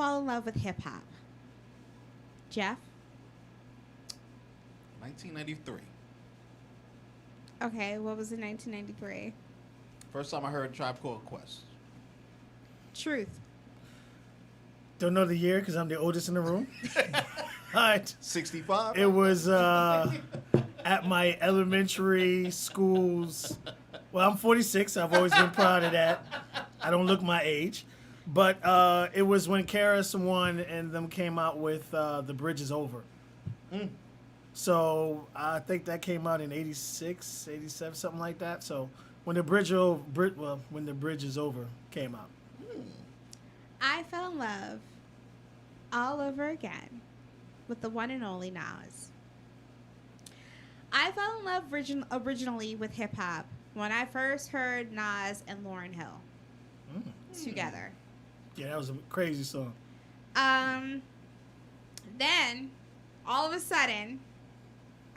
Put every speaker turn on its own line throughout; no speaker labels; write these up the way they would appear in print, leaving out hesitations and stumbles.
fall in love with hip hop? Jeff?
1993.
Okay, what was in 1993?
First time I heard Tribe Called Quest.
Truth.
Don't know the year because I'm the oldest in the room. But
65.
it was at my elementary school's. Well, I'm 46. I've always been proud of that. I don't look my age. But it was when Karis One and them came out with The Bridge is Over. So I think that came out in 86, 87, something like that. So when The Bridge is Over came out.
I fell in love all over again with the one and only Nas. I fell in love originally with hip hop when I first heard Nas and Lauryn Hill together.
Yeah, that was a crazy song.
Then, all of a sudden,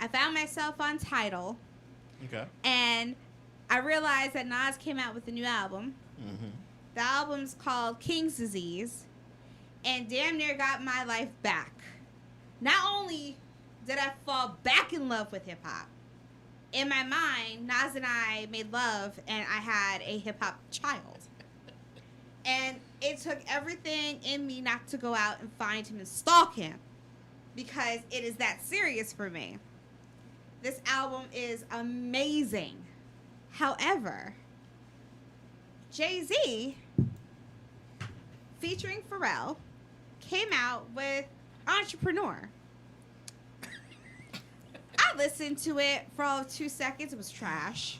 I found myself on Tidal,
Okay.
and I realized that Nas came out with a new album.
Mm-hmm.
The album's called King's Disease, and damn near got my life back. Not only did I fall back in love with hip hop, in my mind, Nas and I made love, and I had a hip hop child. And it took everything in me not to go out and find him and stalk him, because it is that serious for me. This album is amazing. However, Jay-Z, featuring Pharrell, came out with Entrepreneur. I listened to it for all of 2 seconds. It was trash.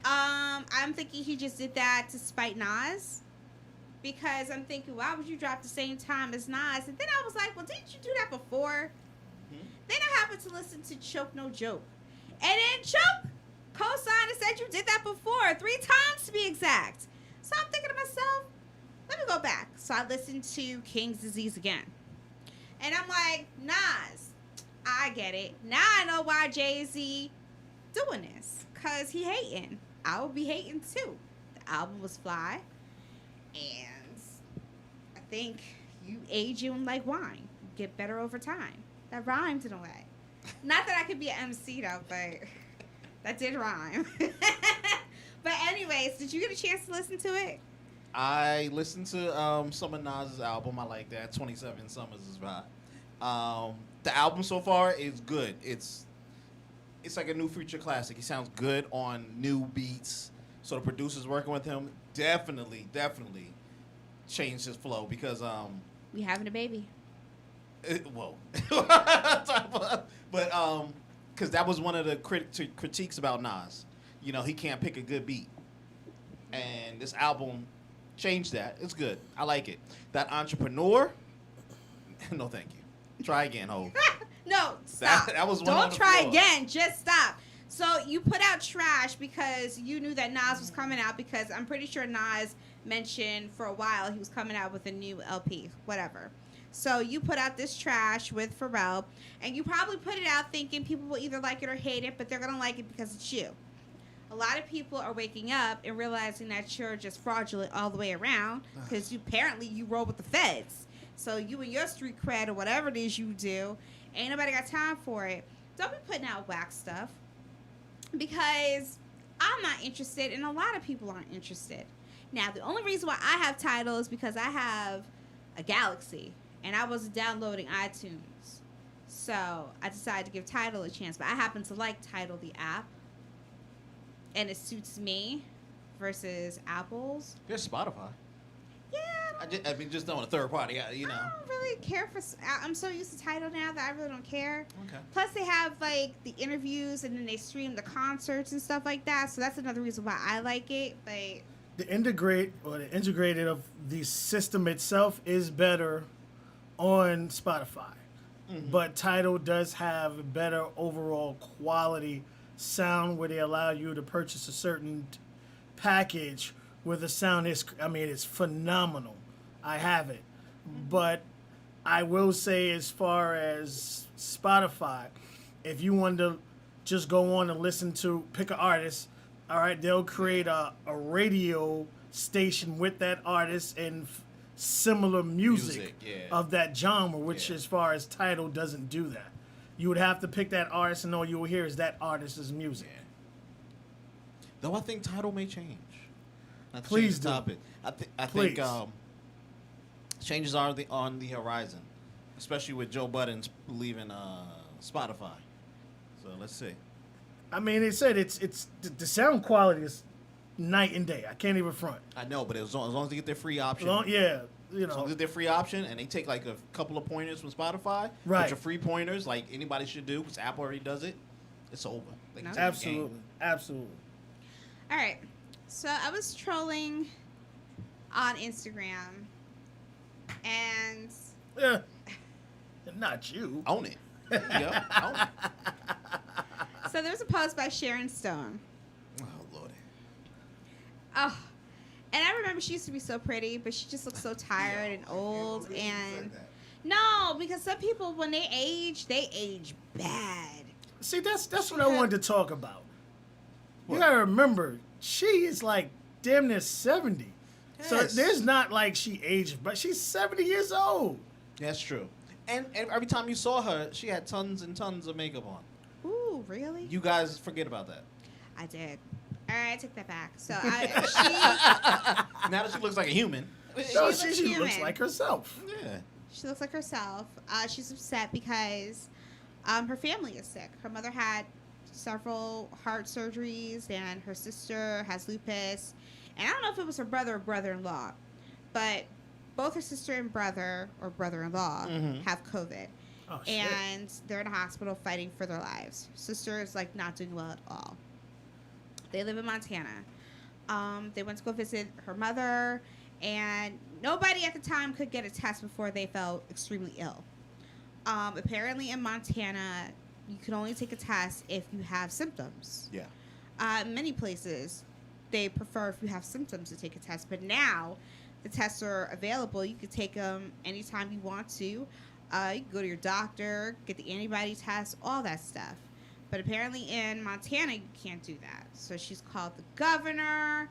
I'm thinking he just did that to spite Nas. Because I'm thinking, why would you drop the same time as Nas? And then I was like, well, didn't you do that before? Mm-hmm. Then I happened to listen to Choke No Joke. And then Choke co-signed and said you did that before, 3 times to be exact. So I'm thinking to myself, let me go back. So I listened to King's Disease again. And I'm like, Nas, I get it. Now I know why Jay-Z doing this. Because he hating. I would be hating too. The album was fly. And I think you age him like wine. You get better over time. That rhymed in a way. Not that I could be an MC though, but that did rhyme. But anyways, did you get a chance to listen to it?
I listened to some of Nas's album. I like that. 27 Summers is right. The album so far is good. It's like a new future classic. He sounds good on new beats. So the producers working with him definitely changed his flow because
We having a baby.
whoa. But because that was one of the critiques about Nas. You know, he can't pick a good beat. And this album changed that. It's good. I like it. That Entrepreneur, no thank you. Try again, Ho.
No, stop.
That was one on
Don't
the
try
floor.
again. Just stop. So you put out Trash because you knew that Nas was coming out, because I'm pretty sure Nas mentioned for a while he was coming out with a new LP, whatever. So you put out this Trash with Pharrell, and you probably put it out thinking people will either like it or hate it, but they're going to like it because it's you. A lot of people are waking up and realizing that you're just fraudulent all the way around, because apparently you roll with the feds. So you and your street cred or whatever it is you do, ain't nobody got time for it. Don't be putting out whack stuff, because I'm not interested and a lot of people aren't interested. Now, the only reason why I have Tidal is because I have a Galaxy and I wasn't downloading iTunes. So I decided to give Tidal a chance, but I happen to like Tidal, the app, and it suits me versus Apple's.
There's Spotify.
Yeah,
I mean, just on a third party, you know.
I don't really care for. I'm so used to Tidal now that I really don't care.
Okay.
Plus, they have like the interviews, and then they stream the concerts and stuff like that. So that's another reason why I like it. But
The integrated of the system itself is better on Spotify, but Tidal does have better overall quality sound, where they allow you to purchase a certain package where the sound is, I mean, it's phenomenal. I have it. But I will say, as far as Spotify, if you want to just go on and listen to, pick an artist, all right, they'll create a radio station with that artist and similar music,
Yeah.
of that genre, which
Yeah.
as far as Tidal doesn't do that. You would have to pick that artist, and all you will hear is that artist's music.
Yeah. Though I think Tidal may change. Not to
Please
change the
do.
topic. I
Please.
think changes are on the horizon, especially with Joe Budden leaving Spotify. So let's see.
I mean, they said it's the sound quality is night and day. I can't even front.
I know, but as long as they get their free option,
Yeah, you
as long as
know.
they get their free option, and they take like a couple of pointers from Spotify,
Right.
which are free pointers, like anybody should do, because Apple already does it. It's over. They can
No.
take the
Absolutely,
game.
absolutely.
All right. So I was trolling on Instagram, and
Yeah, not you.
Own it. There you go. Own it.
so there was a post by Sharon Stone.
Oh Lord.
Oh, and I remember she used to be so pretty, but she just looks so tired and old. And no, because some people, when they age bad.
See, that's what I wanted to talk about.
What?
You gotta remember, she is like damn near 70. So
Yes.
there's not like she aged, but she's 70 years old.
That's true. And every time you saw her, she had tons and tons of makeup on.
Ooh, really?
You guys forget about that.
I did. All right, I take that back. So
Now that she looks like a human.
No,
She's a
she looks
human.
like herself.
Yeah.
she looks like herself. She's upset because her family is sick. Her mother had several heart surgeries, and her sister has lupus. And I don't know if it was her brother or brother-in-law, but both her sister and brother or brother-in-law
Mhm.
have COVID.
Oh, shit.
And they're in a hospital fighting for their lives. Sister is like not doing well at all. They live in Montana. They went to go visit her mother, and nobody at the time could get a test before they felt extremely ill. Apparently in Montana, you can only take a test if you have symptoms.
Yeah.
Many places, they prefer if you have symptoms to take a test, but now the tests are available. You can take them anytime you want to. You can go to your doctor, get the antibody test, all that stuff. But apparently in Montana, you can't do that. So she's called the governor.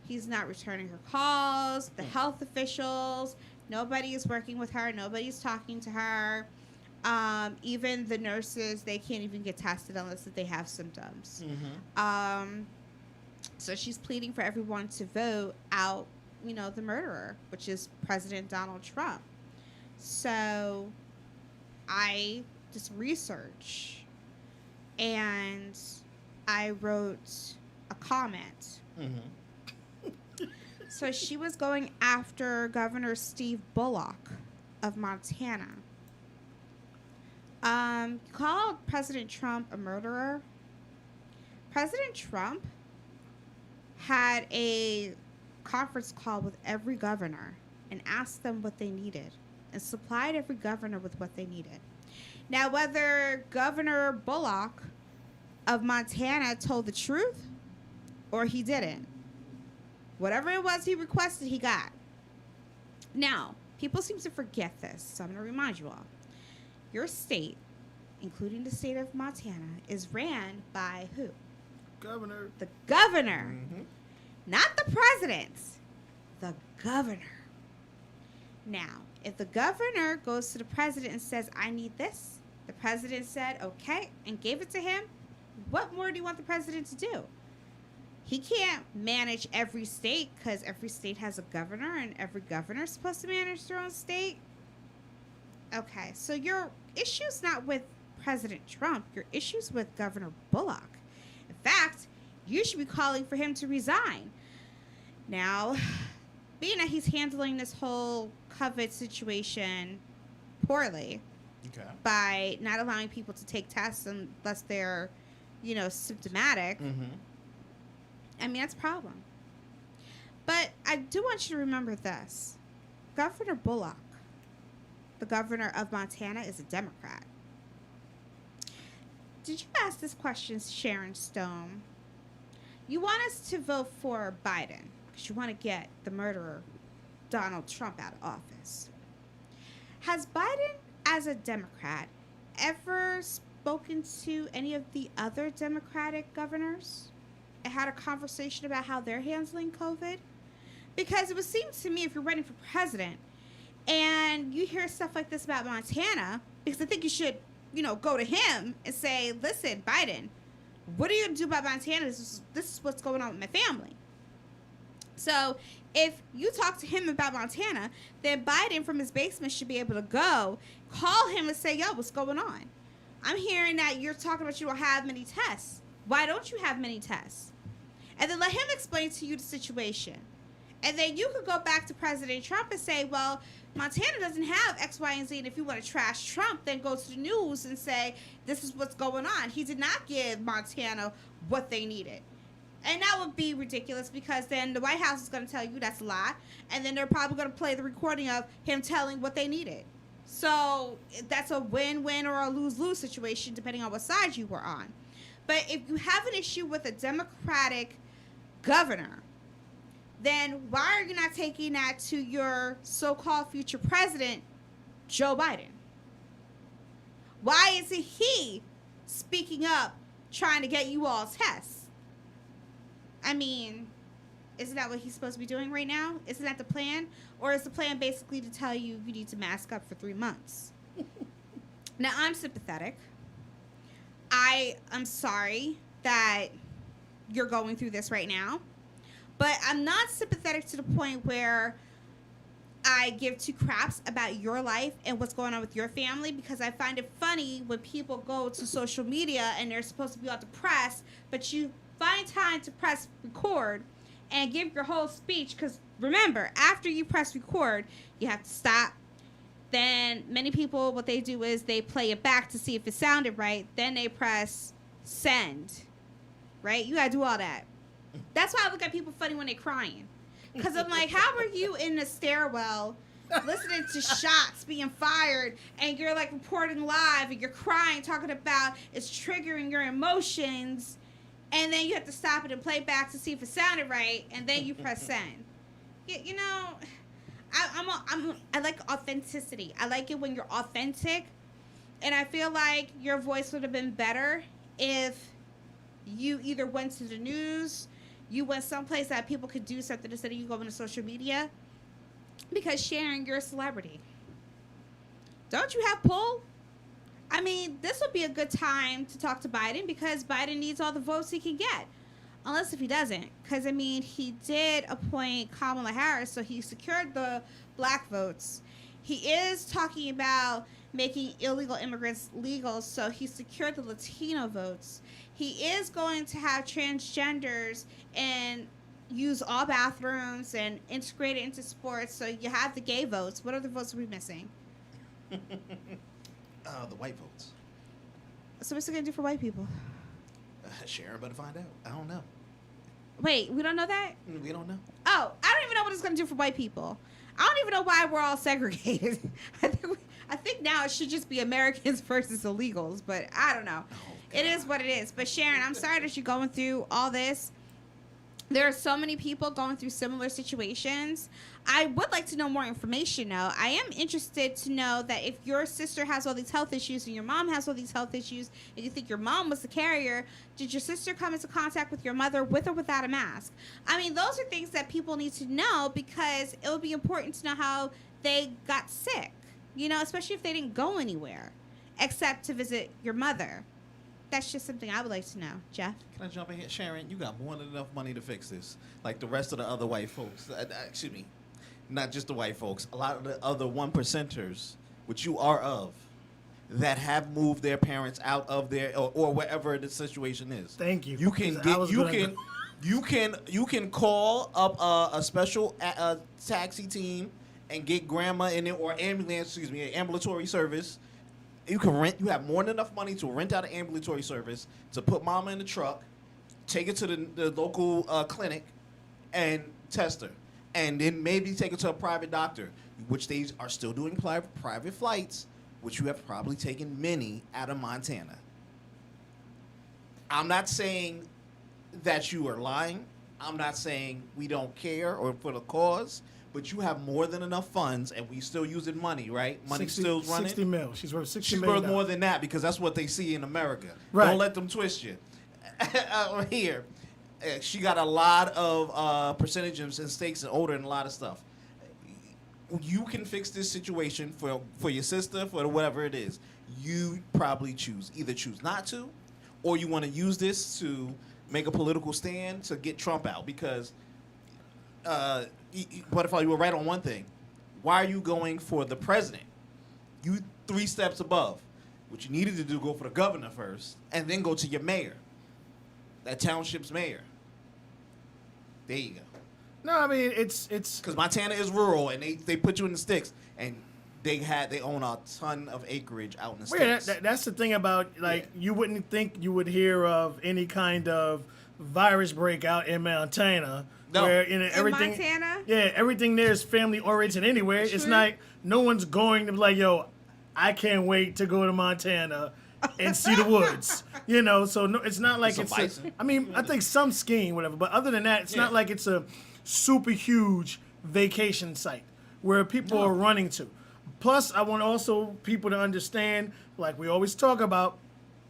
He's not returning her calls. The health officials, nobody is working with her. Nobody's talking to her. Even the nurses, they can't even get tested unless they have symptoms.
Mm-hmm.
So she's pleading for everyone to vote out, the murderer, which is President Donald Trump. So I did some research, and I wrote a comment.
Mm-hmm.
So she was going after Governor Steve Bullock of Montana. Called President Trump a murderer. President Trump had a conference call with every governor and asked them what they needed and supplied every governor with what they needed. Now, whether Governor Bullock of Montana told the truth or he didn't, whatever it was he requested, he got. Now, people seem to forget this, so I'm going to remind you all. Your state, including the state of Montana, is ran by who?
Governor.
The governor.
Mm-hmm.
Not the president, the governor. Now, if the governor goes to the president and says, I need this, the president said, okay, and gave it to him, what more do you want the president to do? He can't manage every state because every state has a governor and every governor is supposed to manage their own state. Okay, so your issue's not with President Trump. Your issue's with Governor Bullock. In fact, you should be calling for him to resign. Now, being that he's handling this whole COVID situation poorly
Okay.
by not allowing people to take tests unless they're, symptomatic,
Mm-hmm.
I mean, that's a problem. But I do want you to remember this. Governor Bullock, the governor of Montana, is a Democrat. Did you ask this question, Sharon Stone? You want us to vote for Biden because you want to get the murderer, Donald Trump, out of office. Has Biden, as a Democrat, ever spoken to any of the other Democratic governors and had a conversation about how they're handling COVID? Because it would seem to me if you're running for president, And you hear stuff like this about Montana, because I think you should, go to him and say, listen, Biden, what are you going to do about Montana? This is what's going on with my family. So if you talk to him about Montana, then Biden from his basement should be able to go, call him and say, yo, what's going on? I'm hearing that you're talking about you don't have many tests. Why don't you have many tests? And then let him explain to you the situation. And then you could go back to President Trump and say, well, Montana doesn't have X, Y, and Z. And if you want to trash Trump, then go to the news and say, this is what's going on. He did not give Montana what they needed. And that would be ridiculous, because then the White House is going to tell you that's a lie. And then they're probably going to play the recording of him telling what they needed. So that's a win-win or a lose-lose situation, depending on what side you were on. But if you have an issue with a Democratic governor, then why are you not taking that to your so-called future president, Joe Biden? Why isn't he speaking up, trying to get you all tests? I mean, isn't that what he's supposed to be doing right now? Isn't that the plan? Or is the plan basically to tell you you need to mask up for 3 months? Now, I'm sympathetic. I am sorry that you're going through this right now. But I'm not sympathetic to the point where I give two craps about your life and what's going on with your family, because I find it funny when people go to social media and they're supposed to be out to press, but you find time to press record and give your whole speech, because remember, after you press record, you have to stop. Then many people, what they do is they play it back to see if it sounded right. Then they press send, right? You got to do all that. That's why I look at people funny when they're crying. Because I'm like, how are you in the stairwell listening to shots being fired and you're like reporting live and you're crying, talking about it's triggering your emotions, and then you have to stop it and play back to see if it sounded right, and then you press send. I like authenticity. I like it when you're authentic, and I feel like your voice would have been better if you either went to the news, you went someplace that people could do something instead of you going to social media, because Sharon, you're a celebrity. Don't you have pull? I mean, this would be a good time to talk to Biden, because Biden needs all the votes he can get. Unless if he doesn't. Because, I mean, he did appoint Kamala Harris, so he secured the black votes. He is talking about making illegal immigrants legal, so he secured the Latino votes. He is going to have transgenders and use all bathrooms and integrate it into sports, so you have the gay votes. What other votes are we missing?
The white votes.
So what's it going to do for white people?
Sharon better find out. I don't know.
Wait, we don't know that?
We don't know.
Oh, I don't even know what it's going to do for white people. I don't even know why we're all segregated. I think now it should just be Americans versus illegals, but I don't know.
Oh,
it is what it is. But Sharon, I'm sorry that you're going through all this. There are so many people going through similar situations. I would like to know more information, though. I am interested to know that if your sister has all these health issues and your mom has all these health issues and you think your mom was the carrier, did your sister come into contact with your mother with or without a mask? I mean, those are things that people need to know, because it would be important to know how they got sick, especially if they didn't go anywhere except to visit your mother. That's just something I would like to know. Jeff?
Can I jump in here? Sharon, you got more than enough money to fix this. Like the rest of the other white folks. Excuse me. Not just the white folks. A lot of the other 1%ers, which you are of, that have moved their parents out of their or wherever the situation is.
Thank you.
You can you can call up a special taxi team and get grandma in it, or ambulatory service. You can rent. You have more than enough money to rent out an ambulatory service, to put mama in the truck, take her to the local clinic, and test her, and then maybe take her to a private doctor, which they are still doing private flights, which you have probably taken many out of Montana. I'm not saying that you are lying. I'm not saying we don't care or for the cause. But you have more than enough funds, and we still using money, right? Money still running.
60 mil. She's worth 60
She's
million.
worth more than that, because that's what they see in America.
Right.
Don't let them twist you. Here, she got a lot of percentages and stakes and older and a lot of stuff. you can fix this situation for your sister, for whatever it is. You probably either choose not to, or you want to use this to make a political stand to get Trump out. Because, Butterfly, you were right on one thing. Why are you going for the president? You 3 steps above. What you needed to do, go for the governor first, and then go to your mayor, that township's mayor. There you go.
No, I mean it's
Because Montana is rural, and they put you in the sticks, and they own a ton of acreage out in the sticks.
that's the thing about you wouldn't think you would hear of any kind of virus breakout in Montana.
No.
Where
everything, Montana?
Yeah, everything there is family oriented anyway. It's not no one's going to be like, yo, I can't wait to go to Montana and see the woods. So no, it's not like I think some skiing, whatever, but other than that, it's not like it's a super huge vacation site where people are running to. Plus, I want also people to understand, like we always talk about,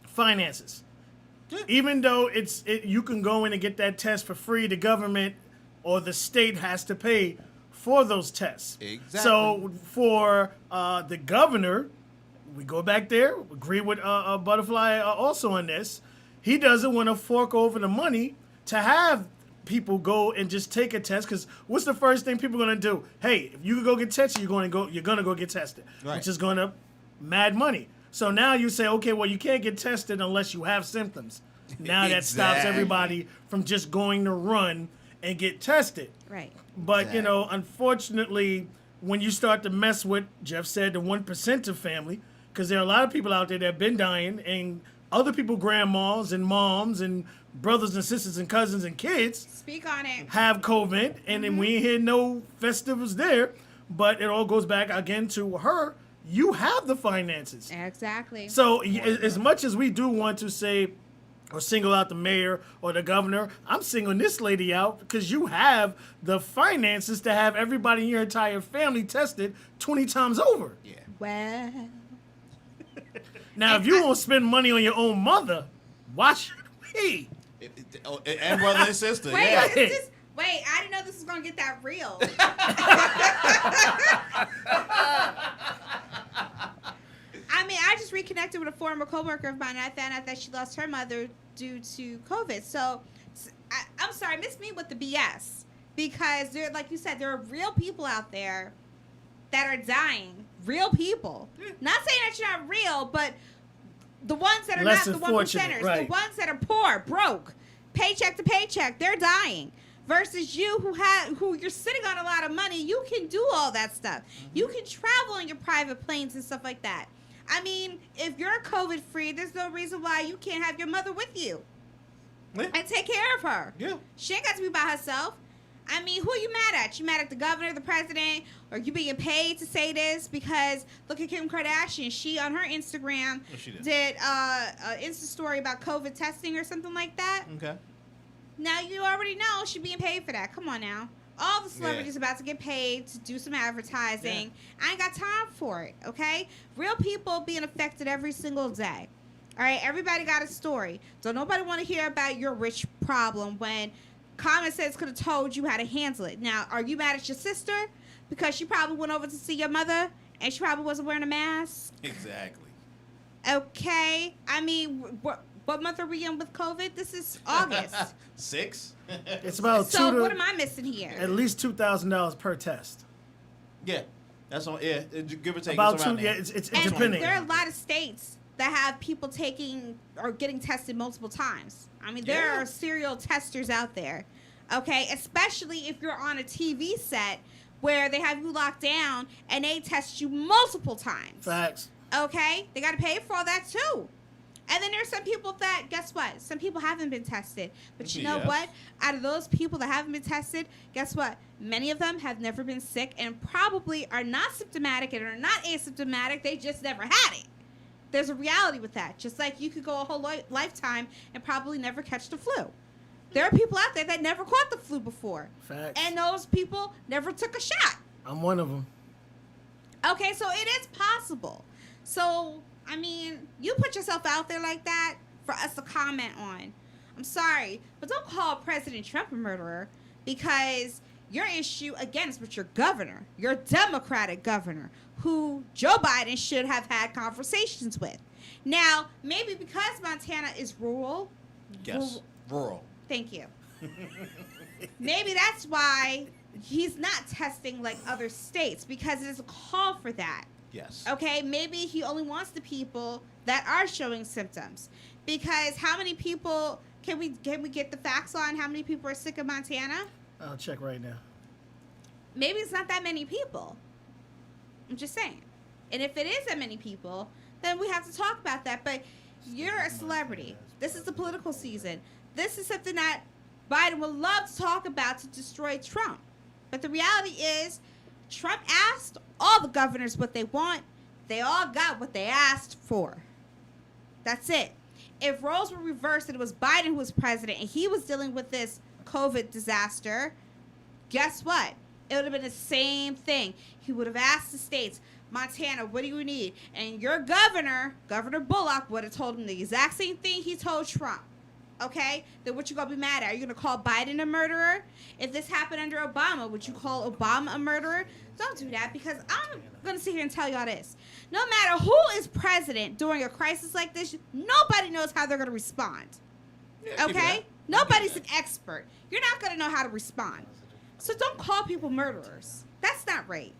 finances. Yeah. Even though you can go in and get that test for free, the government or the state has to pay for those tests.
Exactly.
So for the governor, we go back there, agree with Butterfly also on this. He doesn't want to fork over the money to have people go and just take a test, because what's the first thing people are going to do? Hey, if you can go get tested, you're going to go get tested,
right,
which is going to mad money. So now you say, okay, well, you can't get tested unless you have symptoms. Now that stops everybody from just going to run and get tested.
Right.
But, unfortunately, when you start to mess with, Jeff said, the 1% of family, because there are a lot of people out there that have been dying, and other people, grandmas and moms and brothers and sisters and cousins and kids,
speak on it,
have COVID, and then we ain't hear no festivals there. But it all goes back again to her. You have the finances.
Exactly.
So as much as we do want to say or single out the mayor or the governor, I'm singling this lady out because you have the finances to have everybody in your entire family tested 20 times over.
Yeah.
Well.
Now, if you won't spend money on your own mother, why should we?
And brother and sister.
Wait,
yeah.
Wait, I didn't know this was going to get that real. I mean, I just reconnected with a former coworker of mine, and I found out that she lost her mother due to COVID. So, I'm sorry, miss me with the BS. Because, like you said, there are real people out there that are dying. Real people. Not saying that you're not real, but the ones that are
Less
not the 1%ers,
right,
the ones that are poor, broke, paycheck to paycheck, they're dying. Versus you who you're sitting on a lot of money, you can do all that stuff. You can travel on your private planes and stuff like that. I mean, if you're COVID free, there's no reason why you can't have your mother with you and take care of her.
Yeah.
She ain't got to be by herself. I mean, who are you mad at? You mad at the governor, the president, or you being paid to say this? Because look at Kim Kardashian. She, on her Instagram, did an Insta story about COVID testing or something like that.
Okay.
Now, you already know she's being paid for that. Come on now. All the celebrities about to get paid to do some advertising. Yeah. I ain't got time for it, okay? Real people being affected every single day. All right? Everybody got a story. Don't nobody want to hear about your rich problem when common sense could have told you how to handle it. Now, are you mad at your sister? Because she probably went over to see your mother and she probably wasn't wearing a mask?
Exactly.
Okay. I mean, what month are we in with COVID? This is August.
6?
It's about
so what am I missing here?
At least $2,000 per test.
Yeah. That's on. Yeah. Give or take.
About
it's
two.
around
Yeah.
there.
It's
and
depending.
There are a lot of states that have people taking or getting tested multiple times. I mean, there are serial testers out there. Okay, especially if you're on a TV set where they have you locked down and they test you multiple times.
Facts.
Okay, they got to pay for all that too. And then there's some people that, guess what? Some people haven't been tested. But you know what? Out of those people that haven't been tested, guess what? Many of them have never been sick and probably are not symptomatic and are not asymptomatic. They just never had it. There's a reality with that. Just like you could go a whole lifetime and probably never catch the flu. There are people out there that never caught the flu before.
Facts.
And those people never took a shot.
I'm one of them.
Okay, so it is possible. So, I mean, you put yourself out there like that for us to comment on. I'm sorry, but don't call President Trump a murderer because Your issue, again, is with your governor, your Democratic governor, who Joe Biden should have had conversations with. Now, maybe because Montana is rural.
Yes. Rural.
Thank you. Maybe that's why he's not testing like other states, because there's a call for that.
Yes.
Okay, maybe he only wants the people that are showing symptoms. Because how many people can we get the facts on how many people are sick in Montana?
I'll check right now.
Maybe it's not that many people. I'm just saying. And if it is that many people, then we have to talk about that. But you're a celebrity. This is the political season. This is something that Biden would love to talk about to destroy Trump. But the reality is, Trump asked all the governors what they want. They all got what they asked for. That's it. If roles were reversed and it was Biden who was president and he was dealing with this COVID disaster, guess what? It would have been the same thing. He would have asked the states, Montana, what do you need? And your governor, Governor Bullock, would have told him the exact same thing he told Trump. Okay? Then what you going to be mad at? Are you going to call Biden a murderer? If this happened under Obama, would you call Obama a murderer? Don't do that, because I'm going to sit here and tell y'all this. No matter who is president during a crisis like this, nobody knows how they're going to respond.
Yeah,
Okay? Nobody's an expert. You're not going to know how to respond. So don't call people murderers. That's not right.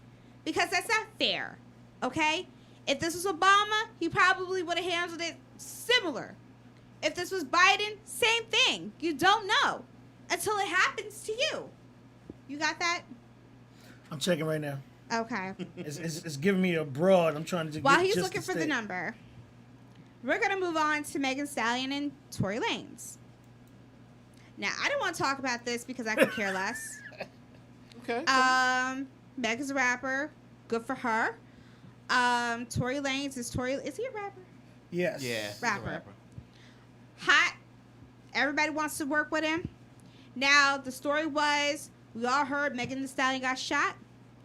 Because that's not fair. Okay? If this was Obama, he probably would have handled it similar. If this was Biden, same thing. You don't know until it happens to you. You got that?
I'm checking right now.
Okay.
It's giving me a broad. I'm trying to
While
get
he's
just
looking
the
for the
state.
number, we're going to move on to Megan Thee Stallion and Tory Lanez. Now, I don't want to talk about this because I could care less.
Okay.
Megan's a rapper. Good for her. Tory Lanez is he a rapper?
Yes.
Yeah. he's a
Rapper. Hot. Everybody wants to work with him. Now, the story was, we all heard Megan Thee Stallion got shot.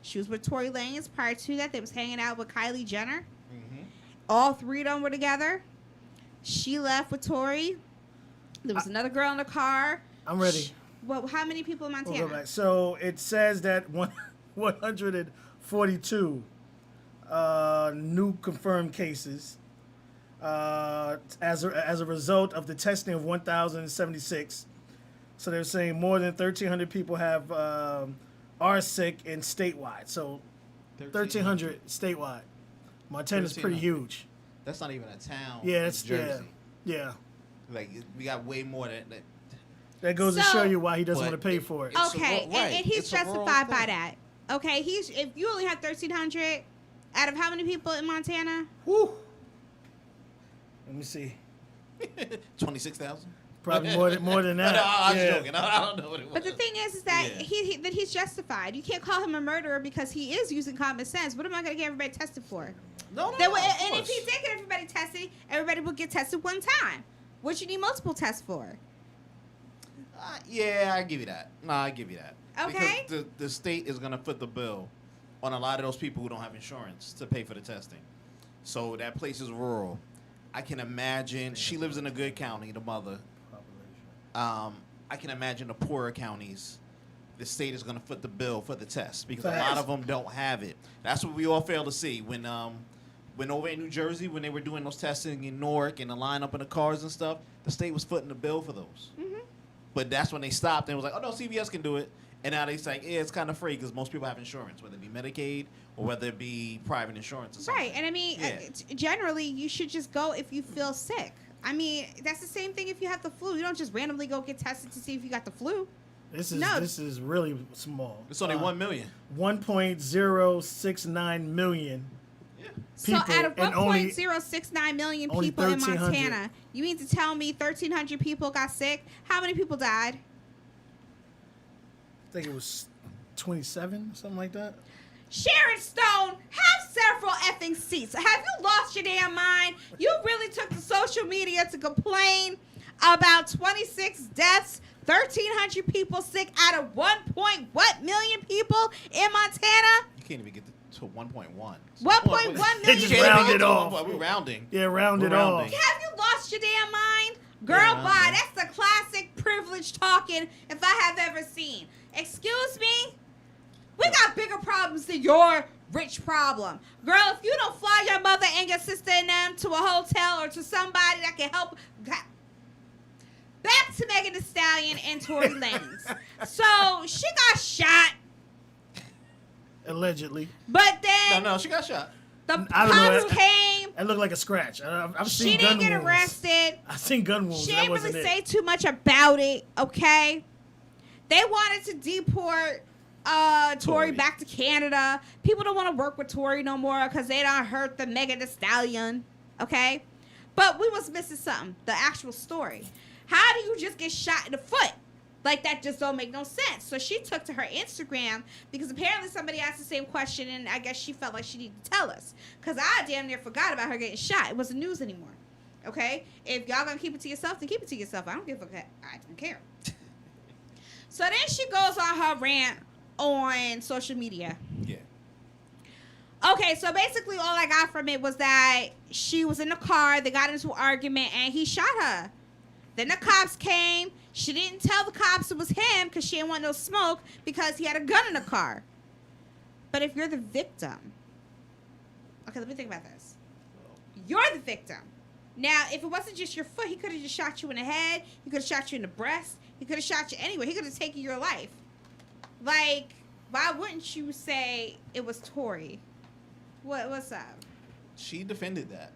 She was with Tory Lanez. Prior to that, they was hanging out with Kylie Jenner.
Mm-hmm.
All three of them were together. She left with Tory. There was another girl in the car.
I'm ready.
Well, how many people in
We'll
Montana?
go back. So it says that 142 new confirmed cases as a result of the testing of 1,076. So they're saying more than 1,300 people are sick and statewide. So 1,300 statewide. Montana's pretty
1,300.
huge.
That's not even a town.
Yeah,
in
that's
Jersey.
yeah.
Like we got way more than that.
That goes to
So-
show you why he doesn't
But
want to pay for it.
It's a
Okay,
rural- right.
and he's
It's a rural
justified by
thing.
that. Okay, if you only have 1,300 out of how many people in Montana?
Whew. Let me see.
26,000.
Probably more than that.
No, I was
Yeah.
joking. I don't know what it was.
But the thing is that
Yeah.
that he's justified. You can't call him a murderer because he is using common sense. What am I going to get everybody tested for?
no,
Then,
of
and if
course.
he did get everybody tested, everybody would get tested one time. What you need multiple tests for?
Yeah, I give you that. No, I give you that.
Okay.
Because the state is going to foot the bill on a lot of those people who don't have insurance to pay for the testing. So that place is rural. I can imagine she lives in a good county, the mother. I can imagine the poorer counties, the state is going to foot the bill for the test because a lot
Facts.
of them don't have it. That's what we all fail to see when over in New Jersey when they were doing those testing in Newark and the lineup in the cars and stuff, the state was footing the bill for those.
Mm-hmm.
But that's when they stopped and was like, oh no, CVS can do it. And now they say, yeah, it's kind of free because most people have insurance, whether it be Medicaid or whether it be private insurance or something.
Right, and I mean,
Yeah.
generally, you should just go if you feel sick. I mean, that's the same thing if you have the flu. You don't just randomly go get tested to see if you got the flu.
This
No.
is really small.
It's only 1 million.
1.069 million.
Yeah.
So
People,
out of
and only-
1.069 million
only
people in
1,300.
Montana, you mean to tell me 1,300 people got sick? How many people died?
I think it was 27, something like that.
Sharon Stone, have several effing seats. Have you lost your damn mind? You really took to social media to complain about 26 deaths, 1,300 people sick out of 1 million people in Montana?
You can't even get to 1.1.
1.1 million
They just
people.
round it off.
We're rounding.
Yeah, round
We're
it off.
rounding.
Have you lost your damn mind? Girl,
Yeah,
bye.
okay.
That's the classic privilege talking if I have ever seen. Excuse me? We got bigger problems than your rich problem. Girl, if you don't fly your mother and your sister and them to a hotel or to somebody that can help. Back to Megan Thee Stallion and Tory Lanez. So she got shot,
Allegedly.
but then
No, she got shot.
the
I don't know.
cops came.
It looked like a scratch. I've
She
seen gun
didn't get
wounds.
arrested.
I've seen gun wounds.
She
That
didn't
wasn't
really
it.
say too much about it, okay? They wanted to deport Tory
Tory.
back to Canada. People don't want to work with Tory no more because they don't hurt the Megan Thee Stallion, okay? But we was missing something, the actual story. How do you just get shot in the foot? Like, that just don't make no sense. So she took to her Instagram because apparently somebody asked the same question, and I guess she felt like she needed to tell us. Because I damn near forgot about her getting shot. It wasn't news anymore. Okay? If y'all gonna keep it to yourself, then keep it to yourself. I don't give a fuck. I don't care. So then she goes on her rant on social media.
Yeah.
Okay, so basically all I got from it was that she was in the car, they got into an argument, and he shot her. Then the cops came. She didn't tell the cops it was him because she didn't want no smoke because he had a gun in the car. But if you're the victim, okay, let me think about this. You're the victim. Now, if it wasn't just your foot, he could have just shot you in the head. He could have shot you in the breast. He could have shot you anywhere. He could have taken your life. Like, why wouldn't you say it was Tory? What's up?
She defended that.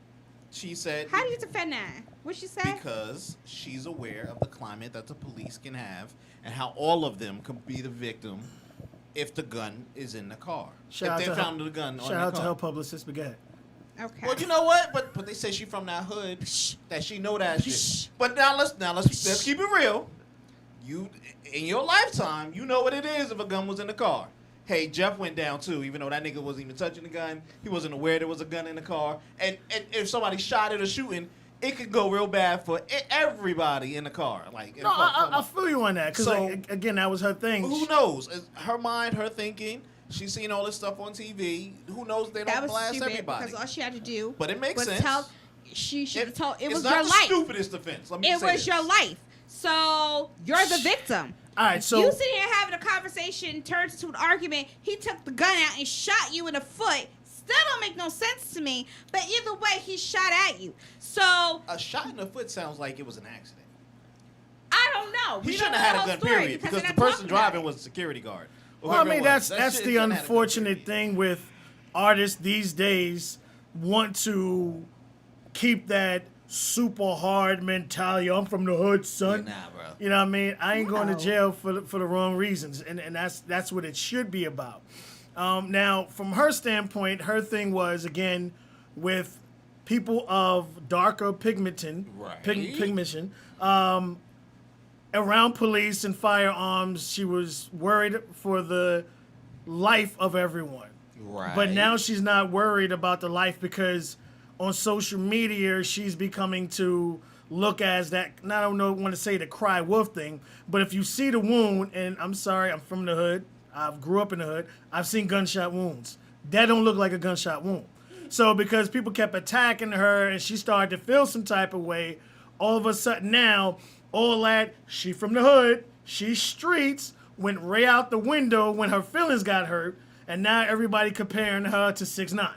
She said,
How do you defend that? What'd she say?
because she's aware of the climate that the police can have and how all of them could be the victim if the gun is in the car.
Shout
if
out
they
to
found the gun on
Shout
the
out
car.
to her publicist, Baguette.
Okay.
Well, you know what? But they say she from that hood that she know that shit. But now let's keep it real. You in your lifetime, you know what it is if a gun was in the car. Hey, Jeff went down too, even though that nigga wasn't even touching the gun. He wasn't aware there was a gun in the car. And if somebody shot it or shooting, it could go real bad for everybody in the car. Like,
No, I feel you on that. Because,
So-
again, that was her thing.
who knows? Her mind, her thinking. She's seen all this stuff on TV. Who knows? They
that
don't
was
blast
stupid
everybody.
because all she had to do
But it makes
was
sense.
tell. She should have told. It
it's
was
not
your
the
life.
stupidest offense. Let me
It
say
was
this.
your life. So you're the victim.
All right, so
You sitting here having a conversation turns into an argument. He took the gun out and shot you in the foot. Still don't make no sense to me. But either way, he shot at you. So
A shot in the foot sounds like it was an accident.
I don't know.
He
We
shouldn't
don't
have
know
had
the
a gun,
whole story
period, because
they're
the
not
person
talking about
driving
it.
was a security guard. or
well, I
whoever
mean,
it
that's
was. That
that's
shit
the
shouldn't have had a gun,
unfortunate
period.
thing with artists these days want to keep that super hard mentality. I'm from the hood, son.
Yeah, nah, bro.
You know what I mean? I ain't going to
No.
jail for the wrong reasons, and that's what it should be about. Now, from her standpoint, her thing was again with people of darker pigmentation,
Right.
pigmentation, around police and firearms. She was worried for the life of everyone.
Right.
But now she's not worried about the life because on social media she's becoming to look as that. I don't know, want to say the cry wolf thing, but if you see the wound, and I'm sorry, I'm from the hood. I grew up in the hood. I've seen gunshot wounds. That don't look like a gunshot wound. So because people kept attacking her and she started to feel some type of way, all of a sudden now, all that, she from the hood, she streets, went right out the window when her feelings got hurt, and now everybody comparing her to 6ix9ine.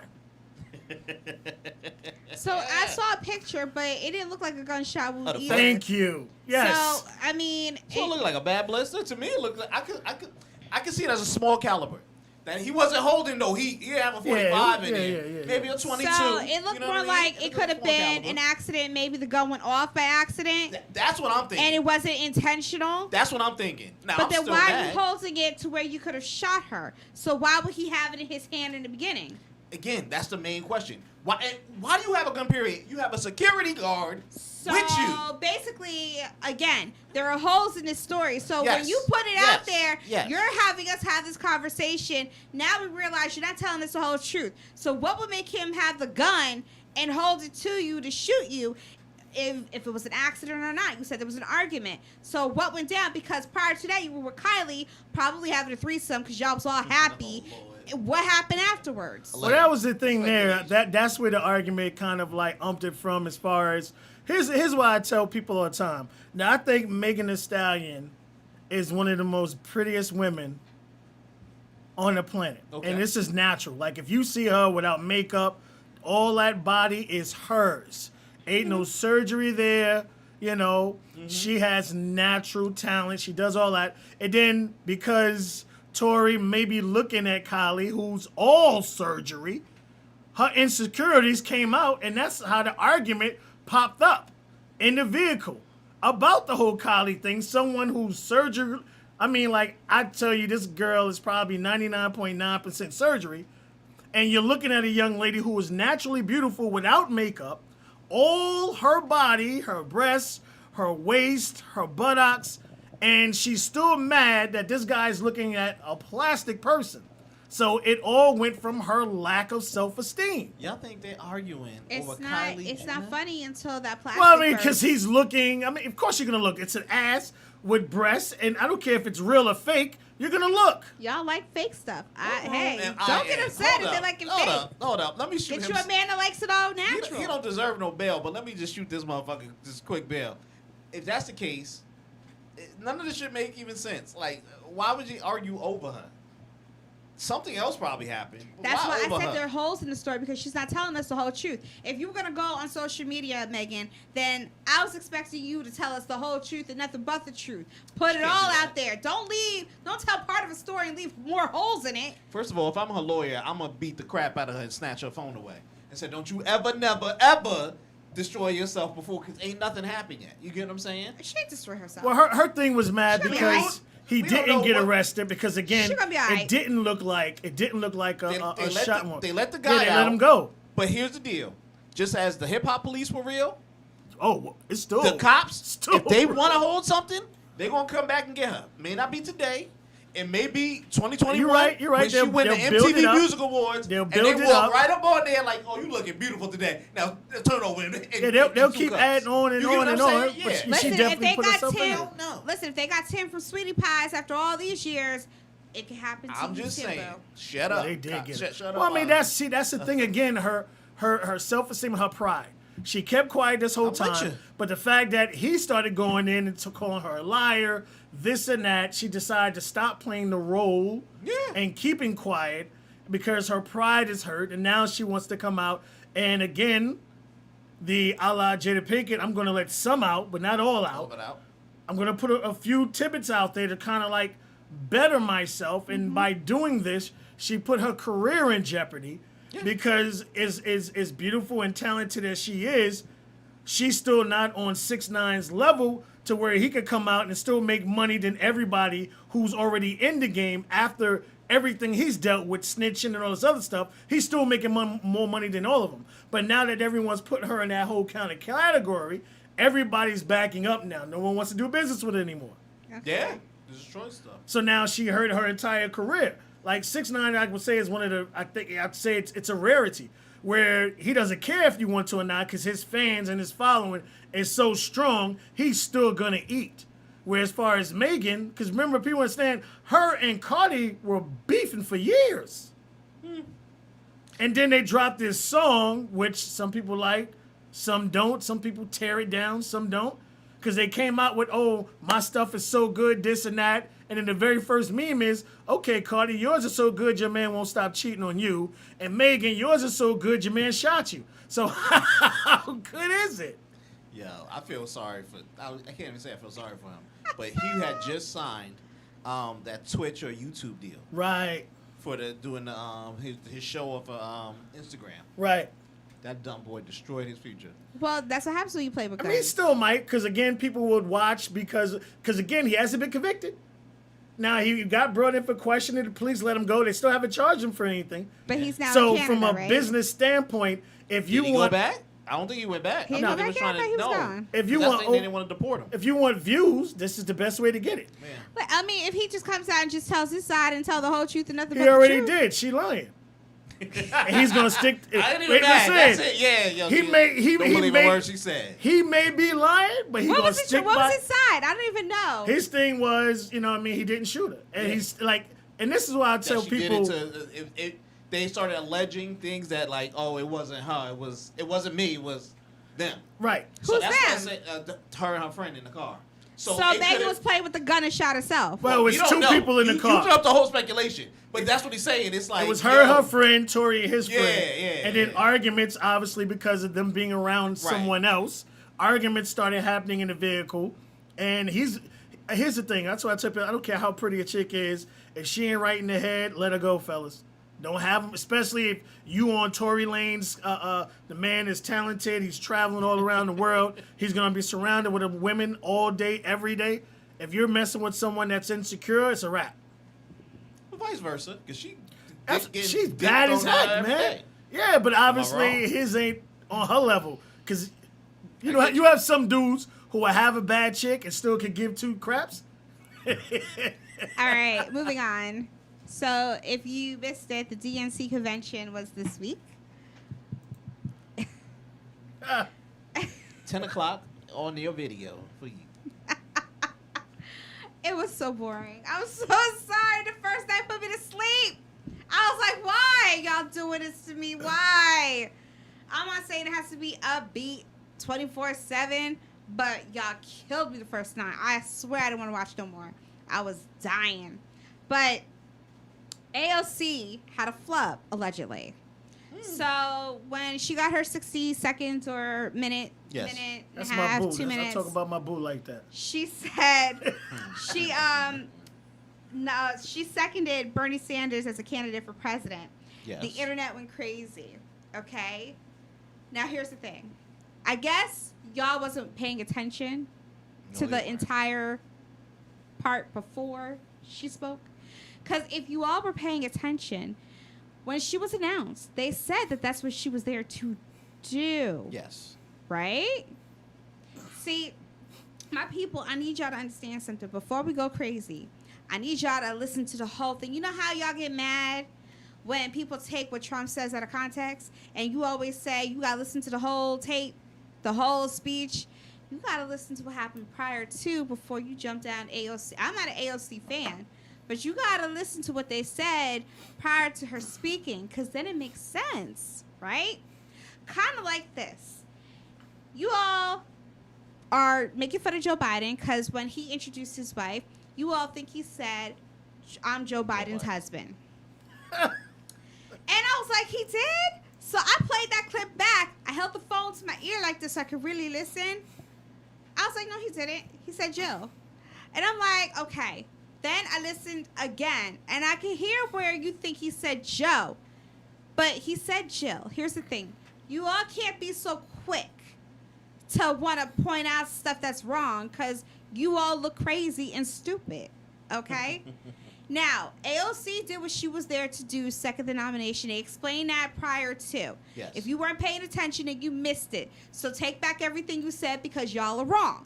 So I saw a picture, but it didn't look like a gunshot wound
Oh, the
either.
Thank you. Yes.
So I mean,
So it looked like a bad blister to me. It looked like I could see it as a small caliber. That he wasn't holding though. He have a 45 in it, maybe a 22.
so it looked
you know
more
what I mean?
like it
looked
could have
small
been
caliber.
an accident. Maybe the gun went off by accident,
That's what I'm thinking.
and it wasn't intentional.
That's what I'm thinking. Now,
But
I'm
then
still
why are
mad.
you holding it to where you could have shot her? So why would he have it in his hand in the beginning?
Again, that's the main question. Why do you have a gun? Period. You have a security guard
So
with you.
basically, again, there are holes in this story. So when
Yes.
you put it out there,
Yes.
you're having us have this conversation. Now we realize you're not telling us the whole truth. So what would make him have the gun and hold it to you to shoot you? If it was an accident or not, you said there was an argument. So what went down? Because prior to that, you were with Kylie, probably having a threesome because y'all was all happy.
Oh, Lord.
What happened afterwards?
Well, that was the thing there. That's where the argument kind of like umped it from. As far as here's why I tell people all the time. Now I think Megan Thee Stallion is one of the most prettiest women on the planet.
Okay.
And this is natural. Like, if you see her without makeup, all that body is hers. Ain't no surgery there. You know, she has natural talent. She does all that. And then because Tori may be looking at Kylie, who's all surgery, her insecurities came out, and that's how the argument popped up in the vehicle about the whole Kylie thing. Someone who's surgery, I mean, like, I tell you, this girl is probably 99.9% surgery, and you're looking at a young lady who is naturally beautiful without makeup, all her body, her breasts, her waist, her buttocks, and she's still mad that this guy's looking at a plastic person. So it all went from her lack of self-esteem.
Y'all think they're arguing
It's
over
not.
Kylie
It's
Jenner?
not funny until that plastic.
Well, I mean, because
burst.
he's looking. I mean, of course you're gonna look. It's an ass with breasts, and I don't care if it's real or fake. You're gonna look.
Y'all like fake stuff.
And
Hey,
I
don't get
am.
upset
Hold
if they
up,
like it
hold
fake.
Hold up. Let me shoot
Get
him.
you a man that likes it all
He
natural.
don't deserve no bail, but let me just shoot this motherfucker this quick bail. If that's the case, none of this shit make even sense. Like, why would you argue over her? Something else probably happened.
That's why
over
I said
her?
there are holes in the story because she's not telling us the whole truth. If you were gonna go on social media, Megan, then I was expecting you to tell us the whole truth and nothing but the truth. Put it
can't
all
do that.
out there. Don't tell part of a story and leave more holes in it.
First of all, if I'm her lawyer, I'm gonna beat the crap out of her and snatch her phone away and say, "Don't you ever, never, ever destroy yourself before, because ain't nothing happened yet." You get what I'm saying?
She ain't destroy herself.
Well, her thing was mad
She'll be
because
alright.
he
We don't
didn't
know
get
what-
arrested because again,
She gonna be alright.
it didn't look like a shot one.
They let the guy
Yeah, they
out.
let him go.
But here's the deal: just as the hip hop police were real,
Oh, well, it's still
the cops,
still
if they
real.
want to hold something, they're gonna come back and get her. May not be today. It may be 2021.
You're right, you're right.
When she
They'll-
win the
they'll build
MTV
it up.
Music Awards,
They'll
and
build
they
it
walk
up.
right up on there like, "Oh, you looking beautiful today." Now turn over and
Yeah, they'll
and
keep
cups.
adding on and
You get
on
what
and
I'm
on.
saying?
But
Yeah.
she
Listen, if
definitely
they
put
got
herself in
Tim,
there.
don't know.
listen, if they got Tim from Sweetie Pies after all these years, it can happen to
I'm
you,
just
Timbo.
saying. Shut
Yeah,
up.
they did get it.
Shut
Well,
up.
I mean, that's the thing again. Her self-esteem and her pride. She kept quiet this whole
I'm with
time,
you.
but the fact that he started going in and calling her a liar, this and that, she decided to stop playing the role
Yeah.
and keeping quiet because her pride is hurt, and now she wants to come out. And again, the a la Jada Pinkett, I'm going to let some out, but not all out.
Over out.
I'm gonna put a few tidbits out there to kind of like better myself, and by doing this, she put her career in jeopardy because as beautiful and talented as she is, she's still not on 6ix9ine's level to where he could come out and still make money than everybody who's already in the game after everything he's dealt with, snitching and all this other stuff. He's still making more money than all of them. But now that everyone's put her in that whole kind of category, everybody's backing up now. No one wants to do business with her anymore.
Yeah. Destroy stuff.
So now she hurt her entire career. Like 6ix9ine, I would say is one of the. I think I'd say it's a rarity where he doesn't care if you want to or not because his fans and his following is so strong. He's still gonna eat. Where as far as Megan, because remember people understand her and Cardi were beefing for years, and then they dropped this song which some people like, some don't. Some people tear it down, some don't. Because they came out with, "Oh, my stuff is so good, this and that." And then the very first meme is, "Okay, Cardi, yours is so good, your man won't stop cheating on you. And Megan, yours is so good, your man shot you." So how good is it?
Yo, I feel sorry for. I can't even say I feel sorry for him, but he had just signed that Twitch or YouTube deal
Right,
for doing the his show off of Instagram.
right.
That dumb boy destroyed his future.
Well, that's what happens when you play with
I
guns.
mean, he still might, because again, people would watch because again, he hasn't been convicted. Now he got brought in for questioning. The police let him go. They still haven't charged him for anything.
But he's now
So
in Canada,
from a
right?
business standpoint, if you
Did he
want
go back? I don't think he went back.
He
I
didn't
think
go
they was
back?
trying
I thought
to
he was
no.
gone.
If you
That's
want-
the thing, they didn't want to deport him.
if you want views, this is the best way to get it.
Man.
But I mean, if he just comes out and just tells his side and tell the whole truth and nothing
He
but
already
the truth,
did. She lying. And he's gonna stick.
I didn't even
wait,
mad.
listen.
That's it. Yeah, yo,
He
she
may- he-
don't
he
believe
may-
a word she said.
He may be lying, but he's
What
gonna
was,
stick
what
by.
was his side? I don't even know.
His thing was, you know what I mean, he didn't shoot her. And
Yeah.
he's like, and this is why I
That
tell
she
people.
did it to, they started alleging things that like, oh, it wasn't her. It wasn't me. It was them.
Right.
So
Who's
that's
them?
what I said. Her and her friend in the car.
So
it
Megan
could've-
was playing with the gun and shot herself.
Well, it was
You don't
two
know.
people in the
You
car.
put up the whole speculation, but that's what he's saying. It's like
It was her,
yo,
her friend, Tori, and his
Yeah,
friend.
yeah,
And then
yeah.
arguments, obviously, because of them being around someone else. Arguments started happening in the vehicle. And here's the thing. That's why I tell people, I don't care how pretty a chick is. If she ain't right in the head, let her go, fellas. Don't have them, especially if you on Tory Lane's, the man is talented. He's traveling all around the world. He's going to be surrounded with women all day, every day. If you're messing with someone that's insecure, it's a wrap.
vice versa, because
She's bad as heck, man. Yeah, but obviously
wrong?
his ain't on her level. Because you know you have some dudes who will have a bad chick and still can give two craps.
All right, moving on. So if you missed it, the DNC convention was this week.
10 o'clock on your video for you.
It was so boring. I was so sorry. The first night put me to sleep. I was like, why y'all doing this to me? Why? I'm not saying it has to be upbeat 24/7, but y'all killed me the first night. I swear I didn't want to watch no more. I was dying. But AOC had a flub, allegedly. So when she got her 60 seconds or minute
Yes.
and
That's
a
my
half,
boo.
2 minutes,
I talk about my boo like that.
she said she seconded Bernie Sanders as a candidate for president.
Yes.
The internet went crazy. Okay. Now here's the thing. I guess y'all wasn't paying attention to
they
the
weren't.
entire part before she spoke. Because if you all were paying attention, when she was announced, they said that that's what she was there to do.
Yes.
Right? See, my people, I need y'all to understand something. Before we go crazy, I need y'all to listen to the whole thing. You know how y'all get mad when people take what Trump says out of context? And you always say, you got to listen to the whole tape, the whole speech. You got to listen to what happened prior to before you jump down AOC. I'm not an AOC fan, but you got to listen to what they said prior to her speaking, because then it makes sense, right? Kind of like this. You all are making fun of Joe Biden because when he introduced his wife, you all think he said, I'm Joe Biden's husband. And I was like, he did? So I played that clip back. I held the phone to my ear like this so I could really listen. I was like, no, he didn't. He said Jill. And I'm like, okay. Then I listened again, and I can hear where you think he said Joe. But he said Jill. Here's the thing. You all can't be so quick to want to point out stuff that's wrong because you all look crazy and stupid, okay? Now, AOC did what she was there to do, second the nomination. They explained that prior to.
Yes.
If you weren't paying attention and you missed it. So take back everything you said because y'all are wrong.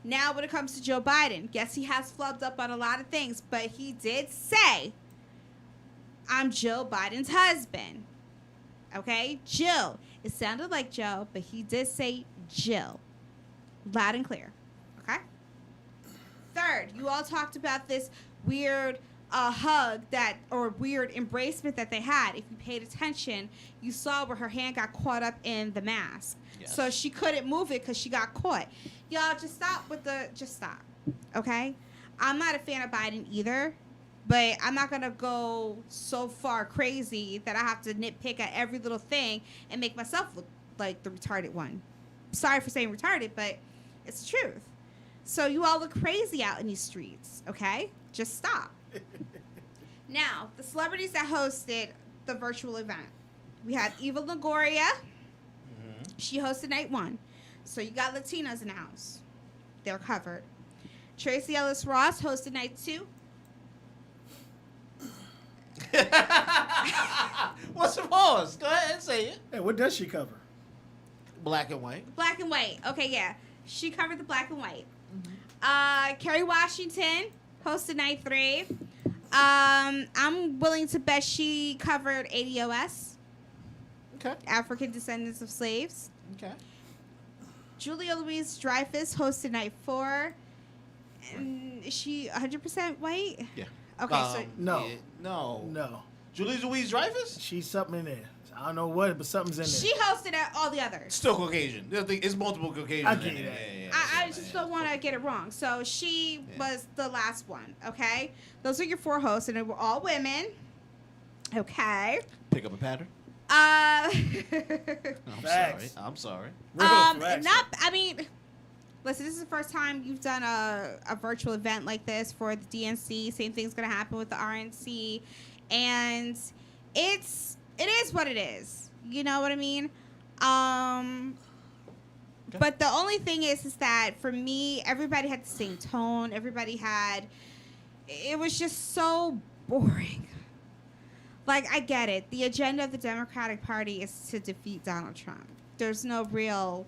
Now, when it comes to Joe Biden, yes, he has flubbed up on a lot of things, but he did say, I'm Joe Biden's husband. Okay? Jill. It sounded like Joe, but he did say Jill. Loud and clear. Okay? Third, you all talked about this weird hug or weird embracement that they had. If you paid attention, you saw where her hand got caught up in the mask.
Yes.
So she couldn't move it because she got caught. Y'all, just stop. Okay? I'm not a fan of Biden either. But I'm not going to go so far crazy that I have to nitpick at every little thing and make myself look like the retarded one. Sorry for saying retarded, but it's the truth. So you all look crazy out in these streets, okay? Just stop. Now, the celebrities that hosted the virtual event. We had Eva Longoria. She hosted night 1. So you got Latinas in the house. They're covered. Tracy Ellis Ross hosted night 2.
What's the pause? Go ahead and say it.
Hey, what does she cover?
Black and white.
Black and white. Okay, yeah. She covered the black and white. Kerry Washington hosted night 3. I'm willing to bet she covered ADOS,
Okay.
African Descendants of Slaves.
Okay.
Julia Louise Dreyfus hosted night 4. And is she 100% white?
Yeah.
Okay, so
No.
yeah, no.
No.
Julie Louise Dreyfus?
She's something in there. I don't know what, but something's in there.
she hosted all the others.
Still Caucasian. It's multiple Caucasians.
I get
in
that.
there. Yeah, yeah,
I,
so-
just don't want to get it wrong. So she
Yeah.
was the last one. Okay, those are your 4 hosts, and they were all women. Okay.
Pick up a pattern.
Uh,
Facts.
I'm sorry.
Real facts.
not. I mean, listen. This is the first time you've done a virtual event like this for the DNC. Same thing's gonna happen with the RNC, and it is what it is. You know what I mean?
Okay.
But the only thing is that for me, everybody had the same tone. Everybody had. It was just so boring. Like, I get it. The agenda of the Democratic Party is to defeat Donald Trump. There's no real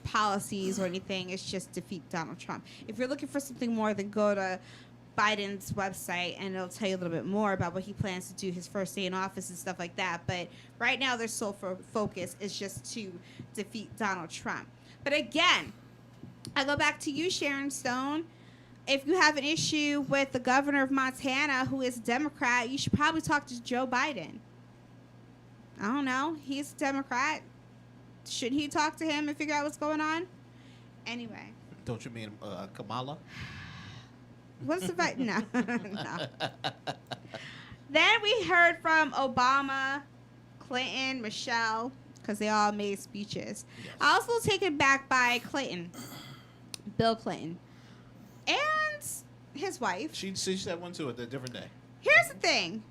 policies or anything. It's just defeat Donald Trump. If you're looking for something more, then go to Biden's website, and it'll tell you a little bit more about what he plans to do his first day in office and stuff like that. But right now, their sole focus is just to defeat Donald Trump. But again, I go back to you, Sharon Stone. If you have an issue with the governor of Montana, who is a Democrat, you should probably talk to Joe Biden. I don't know. He's a Democrat. Shouldn't he talk to him and figure out what's going on? Anyway.
Don't you mean Kamala?
What's the fight? No. No. Then we heard from Obama, Clinton, Michelle, because they all made speeches.
Yes.
I was a little taken back by Clinton, Bill Clinton, and his wife.
She said one too at a different day.
Here's the thing.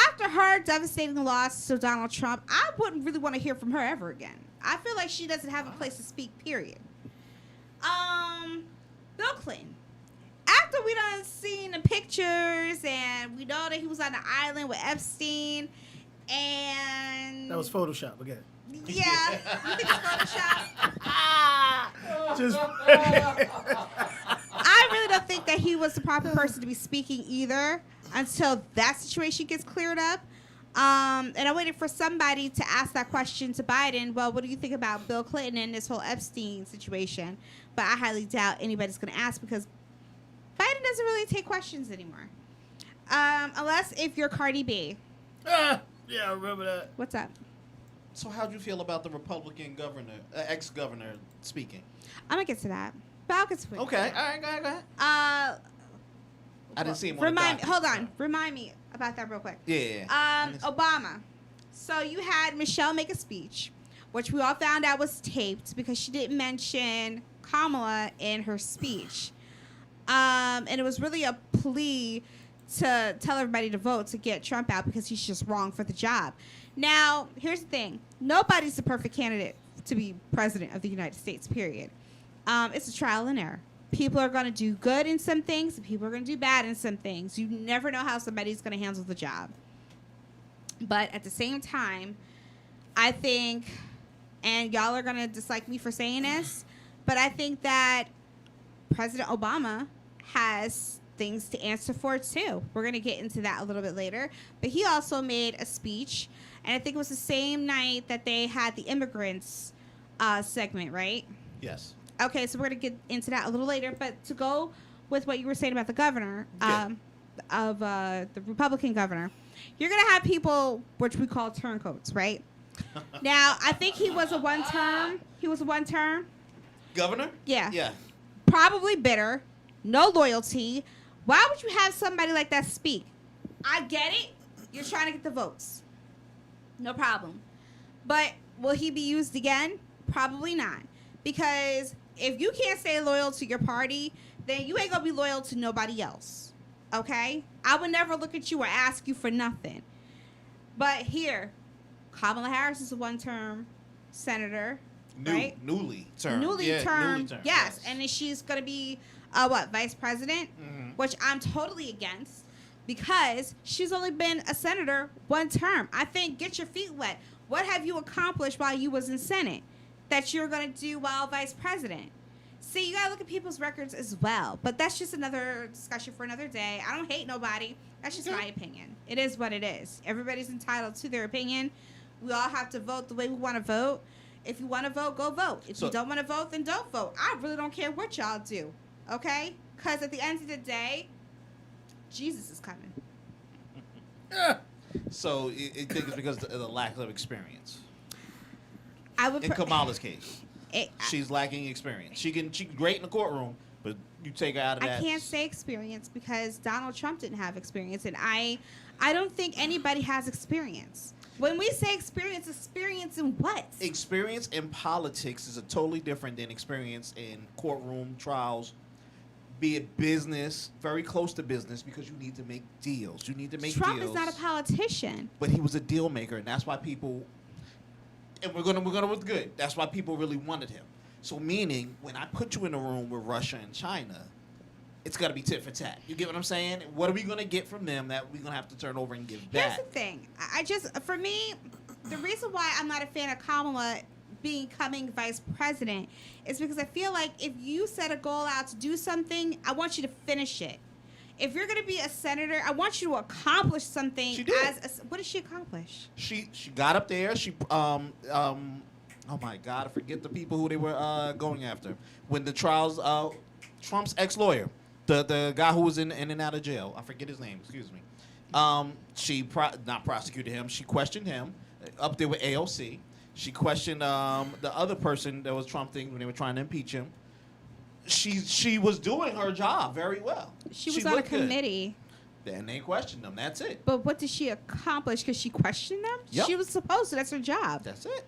After her devastating loss to Donald Trump, I wouldn't really want to hear from her ever again. I feel like she doesn't have a place to speak, period. Bill Clinton. After we done seen the pictures and we know that he was on the island with Epstein and...
That was Photoshop again.
Yeah. You think it's Photoshop?
Just
I really don't think that he was the proper person to be speaking either until that situation gets cleared up. And I waited for somebody to ask that question to Biden. Well, what do you think about Bill Clinton and this whole Epstein situation? But I highly doubt anybody's going to ask because Biden doesn't really take questions anymore. Unless if you're Cardi B.
yeah, I remember that.
What's up?
So how'd you feel about the Republican governor, ex-governor speaking?
I'm going to get to that. But I'll get to it.
Okay, all right, go ahead.
Uh,
I didn't see him on the docket,
Hold on.
so.
Remind me about that real quick.
Yeah.
Obama. So you had Michelle make a speech, which we all found out was taped because she didn't mention Kamala in her speech. And it was really a plea to tell everybody to vote to get Trump out because he's just wrong for the job. Now, here's the thing. Nobody's the perfect candidate to be president of the United States, period. It's a trial and error. People are going to do good in some things, and people are going to do bad in some things. You never know how somebody's going to handle the job. But at the same time, I think, and y'all are going to dislike me for saying this, but I think that President Obama has things to answer for too. We're going to get into that a little bit later. But he also made a speech, and I think it was the same night that they had the immigrants segment, right?
Yes.
Okay, so we're going to get into that a little later. But to go with what you were saying about the governor of the Republican governor, you're going to have people, which we call turncoats, right? Now, I think he was a one-term. He was a one-term.
Governor?
Yeah.
Yeah.
Probably bitter, no loyalty. Why would you have somebody like that speak? I get it. You're trying to get the votes. No problem. But will he be used again? Probably not. Because if you can't stay loyal to your party, then you ain't going to be loyal to nobody else. Okay? I would never look at you or ask you for nothing. But here, Kamala Harris is a one-term senator. Right?
Newly termed.
Newly
Yeah,
termed,
newly
yes. And then she's going to be, vice president?
Mhm.
Which I'm totally against because she's only been a senator one term. I think get your feet wet. What have you accomplished while you was in Senate that you're going to do while vice president? See, you got to look at people's records as well. But that's just another discussion for another day. I don't hate nobody. That's just my opinion. It is what it is. Everybody's entitled to their opinion. We all have to vote the way we want to vote. If you want to vote, go vote. If you don't want to vote, then don't vote. I really don't care what y'all do, okay? Because at the end of the day, Jesus is coming.
So you think it's because of the lack of experience
I would
in Kamala's case. She's lacking experience. She can great in the courtroom, but you take her out of
I
that.
can't say experience because Donald Trump didn't have experience, and I don't think anybody has experience. When we say experience in what?
Experience in politics is a totally different than experience in courtroom trials, be it business, very close to business, because you need to make deals. You need to make
Trump
deals.
is not a politician.
But he was a deal maker, and that's why people. And we're gonna with good. That's why people really wanted him. So meaning, when I put you in a room with Russia and China, it's gotta be tit for tat. You get what I'm saying? What are we gonna get from them that we're gonna have to turn over and give back?
Here's the thing. I just, for me, the reason why I'm not a fan of Kamala becoming vice president is because I feel like if you set a goal out to do something, I want you to finish it. If you're going to be a senator, I want you to accomplish something.
She did.
What did she accomplish?
She got up there. She oh my God, I forget the people who they were going after when the trials. Trump's ex-lawyer, the guy who was in and out of jail. I forget his name. Excuse me. She not prosecuted him. She questioned him up there with AOC. She questioned the other person that was Trump thing when they were trying to impeach him. She was doing her job very well.
She was on a
looked good.
committee.
Then they questioned them. That's it.
But what did she accomplish? Because she questioned them?
Yep.
She was supposed to. That's her job.
That's it.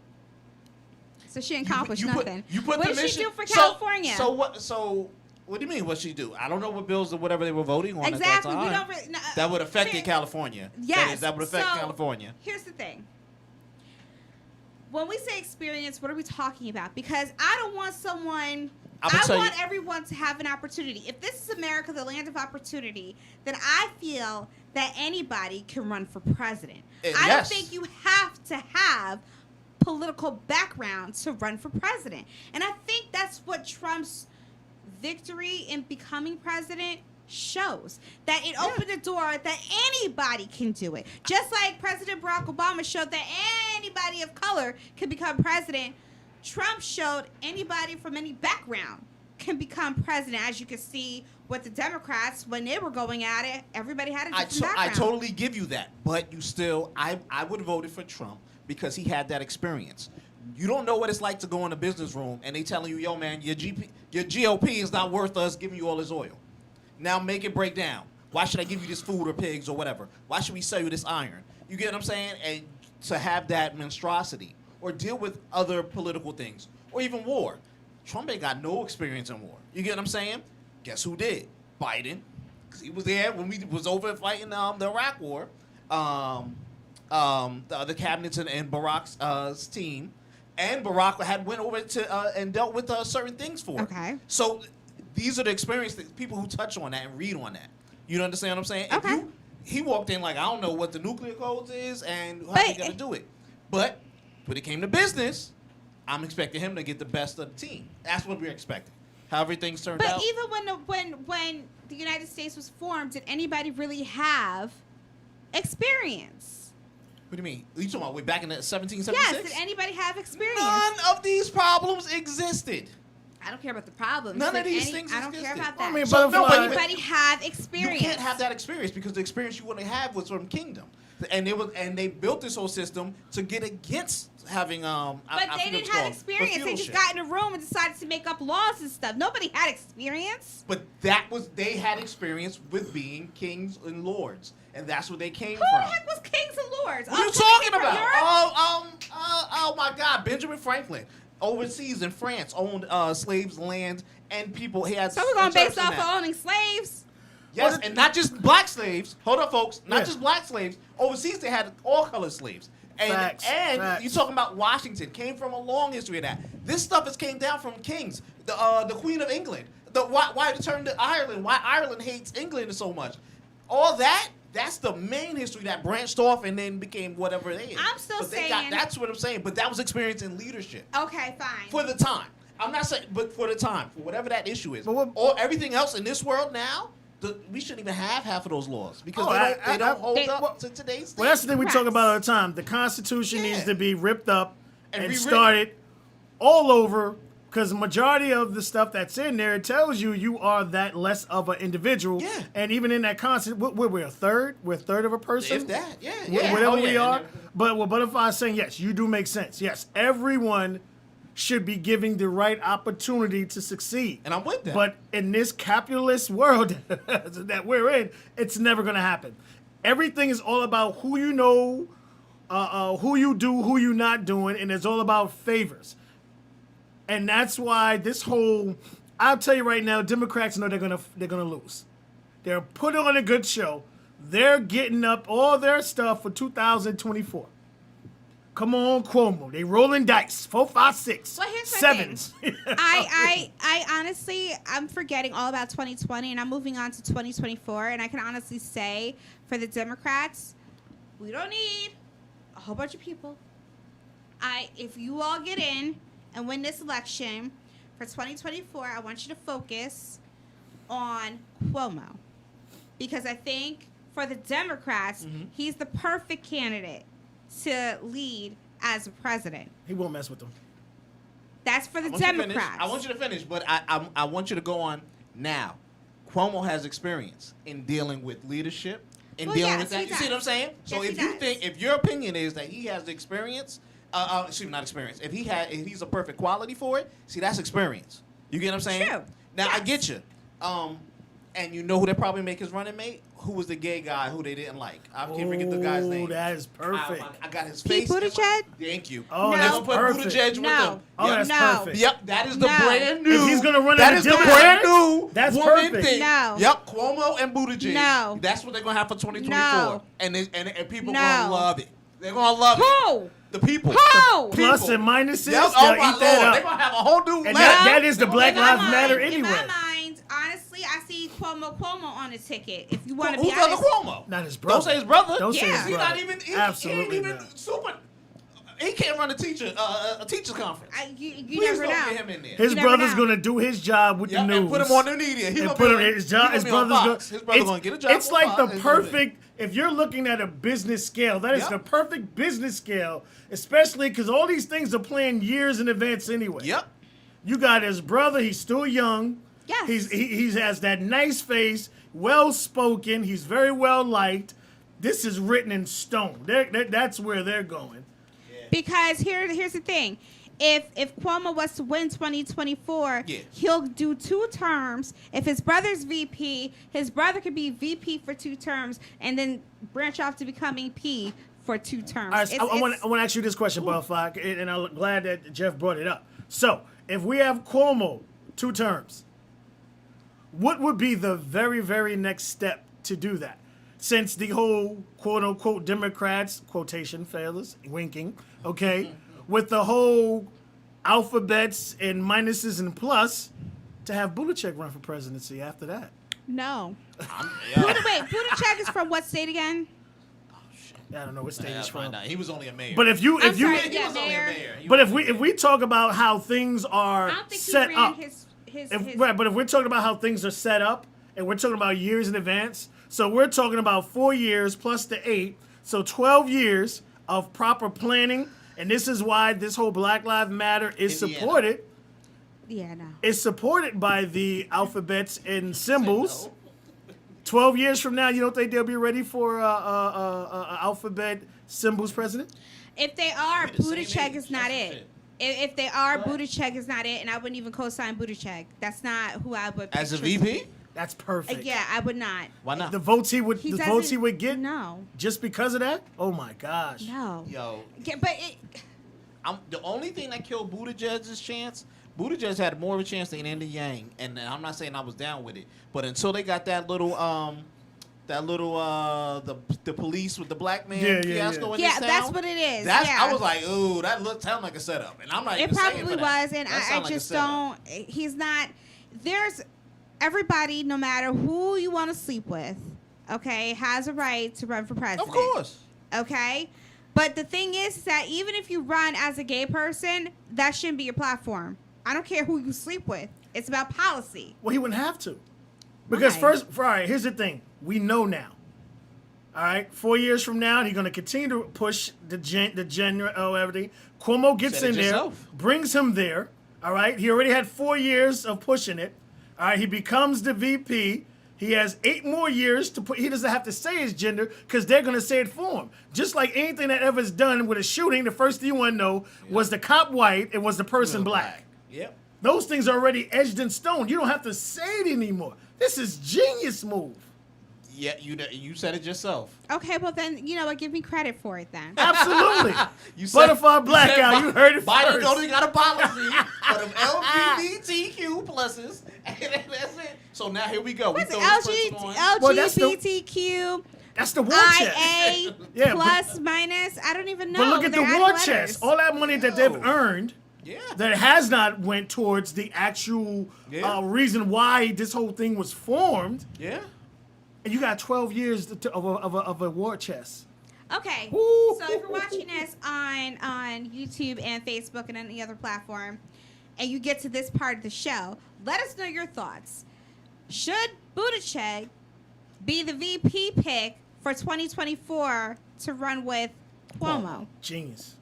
So she accomplished
You put
nothing.
what
What
the
did she
mission-
do for California?
So what? So what do you mean? What she do? I don't know what bills or whatever they were voting on
Exactly.
at that time.
We don't really, no,
That would affect
here-
California.
Yes.
That would affect
So,
California.
Here's the thing. When we say experience, what are we talking about? Because I don't want someone.
I'ma
I
tell
want
you-
everyone to have an opportunity. If this is America, the land of opportunity, then I feel that anybody can run for president. I
Yes.
don't think you have to have political background to run for president. And I think that's what Trump's victory in becoming president shows, that it opened the door that anybody can do it. Just like President Barack Obama showed that anybody of color can become president, Trump showed anybody from any background can become president. As you can see with the Democrats, when they were going at it, everybody had a different
I
background.
totally give you that, but you still, I would have voted for Trump because he had that experience. You don't know what it's like to go in a business room and they telling you, yo, man, your GOP is not worth us giving you all this oil. Now make it break down. Why should I give you this food or pigs or whatever? Why should we sell you this iron? You get what I'm saying? And to have that monstrosity or deal with other political things or even war. Trump ain't got no experience in war. You get what I'm saying? Guess who did? Biden. 'Cause he was there when we was over fighting the Iraq war. The other cabinets and Barack's team. And Barack had went over to and dealt with certain things for it.
Okay.
So these are the experiences, people who touch on that and read on that. You understand what I'm saying? If
Okay.
he walked in like, I don't know what the nuclear codes is and how
But-
he's going to do it. But when it came to business, I'm expecting him to get the best of the team. That's what we're expecting. How everything's turned
But
out.
even when the United States was formed, did anybody really have experience?
What do you mean? You talking about way back in the 1776?
Yes, did anybody have experience?
None of these problems existed.
I don't care about the problems.
None of
Did
these things
I don't care
existed.
about
I
that.
mean,
So, no,
Butterfly-
but-
Anybody have experience?
You can't have that experience because the experience you want to have was from Kingdom, and they built this whole system to get against having
But they didn't have experience. They just got in a room and decided to make up laws and stuff. Nobody had experience.
But they had experience with being kings and lords, and that's where they came
Who
from.
the heck was kings and lords?
What are you
Oh, somebody
talking
from
about?
Europe?
Oh my God, Benjamin Franklin, overseas in France, owned slaves, land, and people. He had.
So we're going based
serfs and
off
that.
of owning slaves?
Yes, and not just black slaves. Hold up, folks. Not
Yeah.
just black slaves. Overseas, they had all color slaves. And
Facts.
you talking about Washington came from a long history of that. This stuff has came down from kings. The Queen of England. Why it turned to Ireland? Why Ireland hates England so much? All that. That's the main history that branched off and then became whatever it is.
I'm still
But they
saying-
that's what I'm saying. But that was experience in leadership
Okay, fine.
for the time. I'm not saying, but for the time, for whatever that issue is,
But what-
or everything else in this world now, we shouldn't even have half of those laws because
Oh,
they don't hold
they-
up to today's.
Well, that's the thing we talk
Correct.
about all the time. The Constitution
Yeah.
needs to be ripped up
And
and
rewritten.
started all over, because the majority of the stuff that's in there, it tells you are that less of an individual.
Yeah.
And even in that Constitution, we're a third. We're a third of a person.
If that, yeah,
Wh-
yeah.
Whatever
Oh, yeah.
we are.
And
But what Butterfly is saying, yes, you do make sense. Yes, everyone should be giving the right opportunity to succeed.
And I'm with that.
But in this capitalist world that we're in, it's never going to happen. Everything is all about who you know, who you do, who you not doing, and it's all about favors. And that's why this whole, I'll tell you right now, Democrats know they're gonna lose. They're putting on a good show. They're getting up all their stuff for 2024. Come on, Cuomo. They rolling dice. 4, 5, 6,
Well, here's my
7s.
I honestly, I'm forgetting all about 2020 and I'm moving on to 2024. And I can honestly say for the Democrats, we don't need a whole bunch of people. If you all get in and win this election for 2024, I want you to focus on Cuomo. Because I think for the Democrats, he's the perfect candidate to lead as a president.
He won't mess with them.
That's for the
I want you to finish.
Democrats.
I want you to finish, but I want you to go on now. Cuomo has experience in dealing with leadership, in
Well,
dealing
yes,
with that.
he
You see
does.
what I'm saying? So
Yes,
if
he
you
does.
think, if your opinion is that he has the experience, excuse me, not experience. If he's a perfect quality for it, see, that's experience. You get what I'm saying?
True.
Now I
Yes.
get you. And you know who they probably make his running mate? Who was the gay guy who they didn't like? I can't forget the guy's name.
That is perfect.
I got his
Pete
face. in my-
Buttigieg?
Thank you.
Oh,
No.
They're gonna put
perfect.
Buttigieg with
No.
them.
Oh,
Yep.
that's
No.
perfect.
Yep, that is the
No.
brand new.
If he's gonna run
that
as
is
a
the
Democrat,
brand new
that's
woman
perfect.
thing.
No.
Yep, Cuomo and Buttigieg.
No.
That's what they're gonna have for 2024,
No.
and people
No.
gonna love it. They're gonna love it.
Who?
The people.
Who?
Plus
People.
and minuses,
Yep.
they'll
Oh my
eat that
lord,
up.
they're gonna have a whole new.
And
left.
that is the Black
In my
Lives Matter
mind-
anyway.
In my mind, honestly, I see Cuomo on the ticket. If you want to
Who's
be
the other
honest.
Cuomo?
Not his brother.
Don't say his brother.
Don't say
Yeah.
his
He's
brother.
not even. He
Absolutely
ain't even
not.
super. He can't run a teachers conference.
You
Please
never
don't
know.
get him in there.
His
You never
brother's
know.
gonna do his job with
Yep,
the news.
and put him on the media. He
And
gonna
put
be
him
on-
his
he
job.
gonna
His
be on
brother's
Fox. His brother gonna get a job
It's
on
like
Fox.
the
It's gonna be-
perfect. If you're looking at a business scale, that is
Yep.
the perfect business scale, especially because all these things are planned years in advance anyway.
Yep.
You got his brother. He's still young.
Yes.
He has that nice face, well spoken. He's very well liked. This is written in stone. That's where they're going.
Because here's the thing. If Cuomo was to win 2024,
Yeah.
he'll do 2 terms. If his brother's VP, his brother could be VP for 2 terms and then branch off to becoming P for 2 terms.
All right, I want to ask you this question, Butterfly, and I'm glad that Jeff brought it up. So, if we have Cuomo 2 terms, what would be the very, very next step to do that? Since the whole quote-unquote Democrats, quotation fellas, winking, okay, with the whole alphabets and minuses and plus, to have Buttigieg run for presidency after that.
No.
Yeah.
Wait, Buttigieg is from what state again?
I don't know what state
Yeah,
he's from.
find out. He was only a mayor.
But if you
I'm sorry,
he
yeah,
was only a
mayor.
mayor. He
But
was-
if we talk about how things are
I don't think
set
he ran
up,
his
right? But if we're talking about how things are set up, and we're talking about years in advance, so we're talking about 4 years plus the 8, so 12 years of proper planning, and this is why this whole Black Lives Matter is
Indiana.
supported.
Yeah, no.
Is supported by the alphabets and symbols.
no.
12 years from now, you don't think they'll be ready for alphabet symbols president?
If they are,
We're the same
Buttigieg
age.
is not
That's
it.
the shit.
If they are, Buttigieg is not it, and I wouldn't even co-sign Buttigieg. That's not who I would.
As a
picture.
VP?
That's perfect.
Yeah, I would not.
Why not?
The votes he would
doesn't-
get
No,
just because of that? Oh my gosh.
no.
Yo,
Yeah, but
the only thing that killed Buttigieg's chance. Buttigieg had more of a chance than Andy Yang, and I'm not saying I was down with it, but until they got that little the police with the black man
Yeah,
fiasco in
yeah,
this town.
that's what it is.
That's
yeah.
I was like, ooh, that sound like a setup, and I'm not
It
even saying
probably
for that.
was, and
That
I
sound like a
just
setup.
don't. He's not. There's everybody, no matter who you want to sleep with, okay, has a right to run for president.
Of course.
Okay, but the thing is that even if you run as a gay person, that shouldn't be your platform. I don't care who you sleep with. It's about policy.
Well, he wouldn't have to. Because
Why?
all right, here's the thing. We know now. All right, 4 years from now, he's going to continue to push the gender, everything. Cuomo gets
Said it
in there,
yourself.
brings him there. All right, he already had 4 years of pushing it. All right, he becomes the VP. He has 8 more years to put. He doesn't have to say his gender because they're going to say it for him. Just like anything that ever's done with a shooting, the first thing you want to know was the cop white and was the person black.
Yep.
Those things are already edged in stone. You don't have to say it anymore. This is genius move.
Yeah, you said it yourself.
Okay, well then, you know what? Give me credit for it then.
Absolutely.
You
Butterfly blackout. You heard it
Biden
first.
only got a policy for them LGBTQ pluses, and that's it. So now here we go.
What's
we throw this person on.
Well, that's the-
LGBTQ
That's the war chest.
IA
Yeah,
plus minus? I don't even know.
But look at the
They're
war
adding
chest.
letters.
All that money that they've earned
Yeah.
that has not went towards the actual reason why this whole thing was formed.
Yeah.
And you got 12 years of a war chest.
Okay,
Woo.
so if you're watching this on YouTube and Facebook and any other platform, and you get to this part of the show, let us know your thoughts. Should Buttigieg be the VP pick for 2024 to run with Cuomo?
Genius.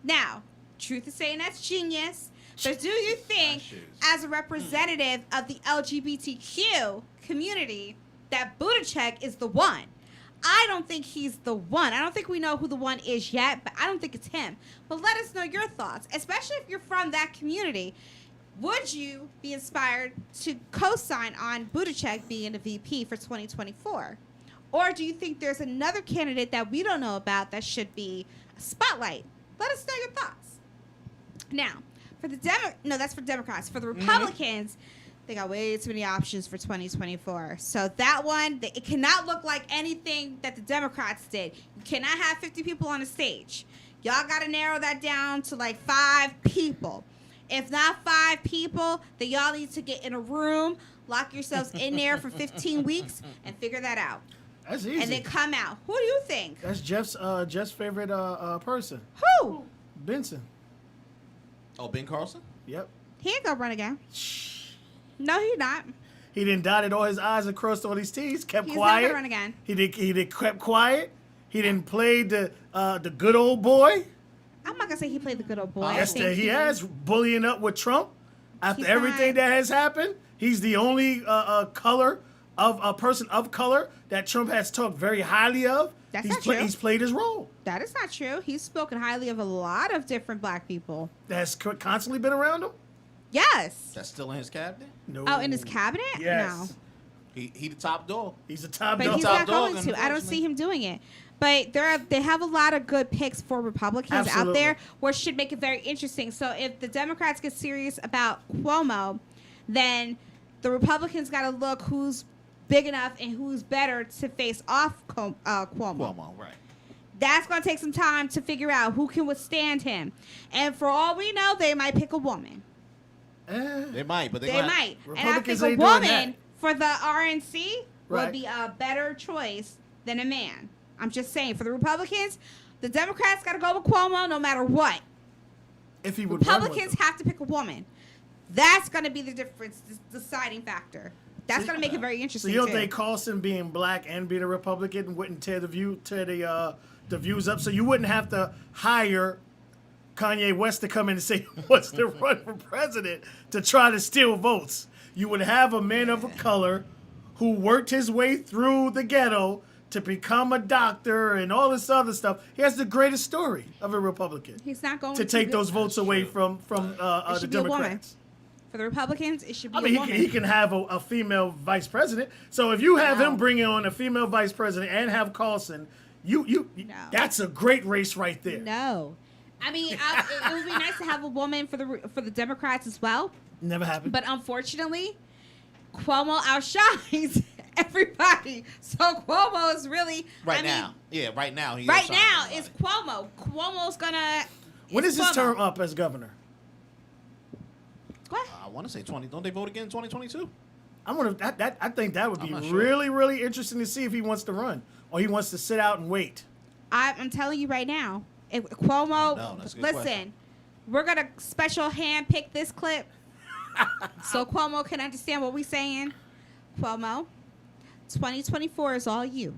Now, truth is saying that's genius, but do you think, as a representative of the LGBTQ community, that Buttigieg is the one? I don't think he's the one. I don't think we know who the one is yet, but I don't think it's him. But let us know your thoughts, especially if you're from that community. Would you be inspired to co-sign on Buttigieg being a VP for 2024? Or do you think there's another candidate that we don't know about that should be a spotlight? Let us know your thoughts. Now, for the that's for Democrats. For the Republicans, they got way too many options for 2024. So that one, it cannot look like anything that the Democrats did. You cannot have 50 people on the stage. Y'all got to narrow that down to like 5 people. If not 5 people, then y'all need to get in a room, lock yourselves in there for 15 weeks, and figure that out.
That's easy.
And then come out. Who do you think?
That's Jeff's favorite person.
Who?
Benson.
Oh, Ben Carlson?
Yep.
He ain't gonna run again. No, he's not.
He didn't dotted all his I's and crossed all his T's. Kept
He's
quiet.
not gonna run again.
He did kept quiet. He didn't play the good old boy.
I'm not gonna say he played the good old boy.
Yes,
I think
he has bullying up with Trump. After
He's
everything
not.
that has happened, he's the only color of a person of color that Trump has talked very highly of.
That's not true.
He's played his role.
That is not true. He's spoken highly of a lot of different black people.
That's constantly been around him.
Yes.
That's still in his cabinet?
No.
Oh, in his cabinet?
Yes.
No.
He the top dog.
He's a top
But
dog.
he's
top
not
dog,
going to. I don't
unfortunately.
see him doing it. But they have a lot of good picks for Republicans out
Absolutely.
there, which should make it very interesting. So if the Democrats get serious about Cuomo, then the Republicans got to look who's big enough and who's better to face off Cuomo.
Cuomo, right.
That's going to take some time to figure out who can withstand him. And for all we know, they might pick a woman.
They might, but
They might. And I think
Republicans
a
ain't doing
woman
that.
for the RNC
Right.
would be a better choice than a man. I'm just saying, for the Republicans, the Democrats got to go with Cuomo no matter what.
If he would run with
Republicans
them.
have to pick a woman. That's going to be the difference, the deciding factor. That's going to make it very
So
interesting,
you don't
too.
think Carlson being black and being a Republican wouldn't tear the views up? So you wouldn't have to hire Kanye West to come in and say he wants to run for president to try to steal votes. You would have a man of color who worked his way through the ghetto to become a doctor and all this other stuff. He has the greatest story of a Republican
He's not going
to take those votes away from
It
the
should be a woman.
Democrats.
For the Republicans, it should be
I mean,
a woman.
he can have a female vice president. So if you have
No.
him bring on a female vice president and have Carlson, you
No.
that's a great race right there.
No. I mean, it would be nice to have a woman for the Democrats as well.
Never happened.
But unfortunately, Cuomo outshines everybody. So Cuomo is really
Right
I mean,
now. Yeah, right now. He
Right
outshined
now
everybody.
is Cuomo. Cuomo's gonna.
when
it's
is his
Cuomo.
term up as governor?
What?
I want to say 20. Don't they vote again in 2022?
I think that would
I'm
be
not sure.
really, really interesting to see if he wants to run or he wants to sit out and wait.
I'm telling you right now, if Cuomo,
No, that's a good
listen,
question.
we're gonna special hand pick this clip so Cuomo can understand what we're saying. Cuomo, 2024 is all you.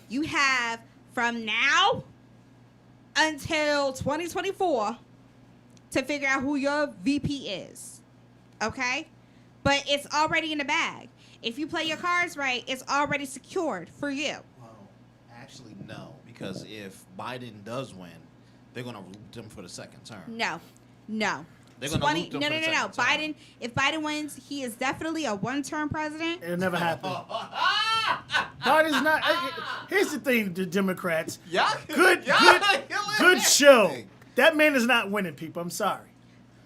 You have from now until 2024 to figure out who your VP is. Okay? But it's already in the bag. If you play your cards right, it's already secured for you.
Well, actually, no, because if Biden does win, they're gonna root him for the second term.
No.
They're gonna root him
No.
for the second term.
Biden, if Biden wins, he is definitely a one-term president.
It'll never happen. Biden's not. Here's the thing, the Democrats. Good show. That man is not winning, people. I'm sorry.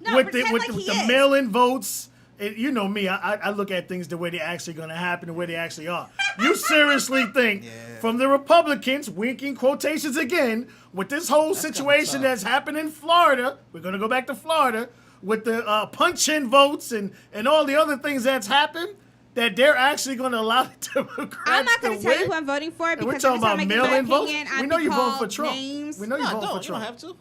No,
with
pretend like he
the
is.
mail-in votes, you know me. I look at things the way they're actually going to happen, the way they actually are. You seriously think from the Republicans, winking quotations again, with this whole situation that's happened in Florida, we're going to go back to Florida, with the punch-in votes and all the other things that's happened, that they're actually going to allow the Democrats
I'm not going to tell you who
win?
I'm voting for
And we're
because
talking
every time
about
I give my
mail-in votes.
opinion,
We
I'm
know you voting for
called
Trump.
names.
We know you
No,
voting for
you don't
Trump.
have to.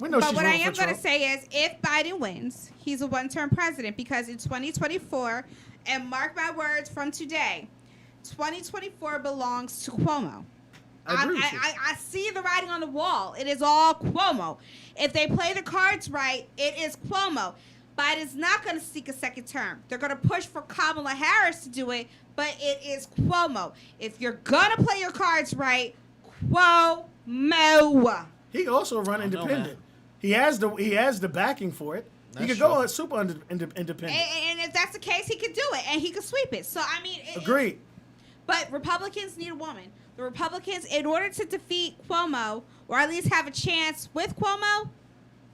We know
But
she's
what I
voting
am
for
going to
Trump.
say is, if Biden wins, he's a one-term president because in 2024, and mark my words from today, 2024 belongs to Cuomo.
I agree with you.
I see the writing on the wall. It is all Cuomo. If they play the cards right, it is Cuomo. Biden's not going to seek a second term. They're going to push for Kamala Harris to do it, but it is Cuomo. If you're going to play your cards right, Cuomo.
He can also run
don't know,
independent.
man.
He has the backing for it. He
That's
could go
true.
super independent.
And if that's the case, he could do it, and he could sweep it. So, I mean...
Agreed.
But Republicans need a woman. The Republicans, in order to defeat Cuomo, or at least have a chance with Cuomo,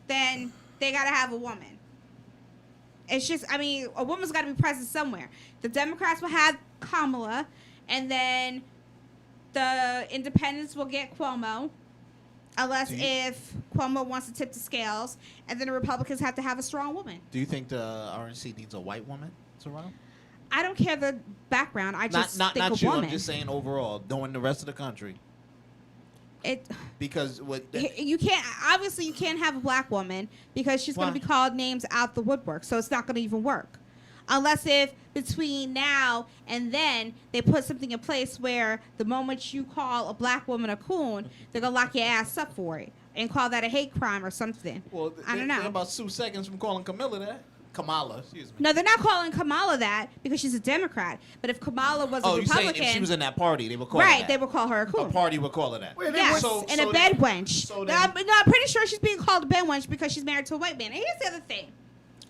then they got to have a woman. It's just, I mean, a woman's got to be present somewhere. The Democrats will have Kamala, and then the independents will get Cuomo, unless if Cuomo wants to tip the scales, and then the Republicans have to have a strong woman.
Do you think the RNC needs a white woman to run?
I don't care the background. I just
Not
think a
you.
woman.
I'm just saying overall, knowing the rest of the country.
It.
Because what
You can't, obviously you can't have a black woman because she's going
Why?
to be called names out the woodwork, so it's not going to even work unless if between now and then they put something in place where the moment you call a black woman a coon, they're going to lock your ass up for it and call that a hate crime or something.
well,
I don't
they're
know.
about 2 seconds from calling Camilla that. Kamala, excuse me.
No, they're not calling Kamala that because she's a Democrat, but if Kamala was a
Oh, you saying
Republican,
if she was in that party, they would call her
right,
that.
they would call her a
A
coon.
party would call her that.
Wait,
Yes,
So-
and
so
a
then-
bed wench.
so
No,
then-
I'm pretty sure she's being called a bed wench because she's married to a white man. And here's the other thing.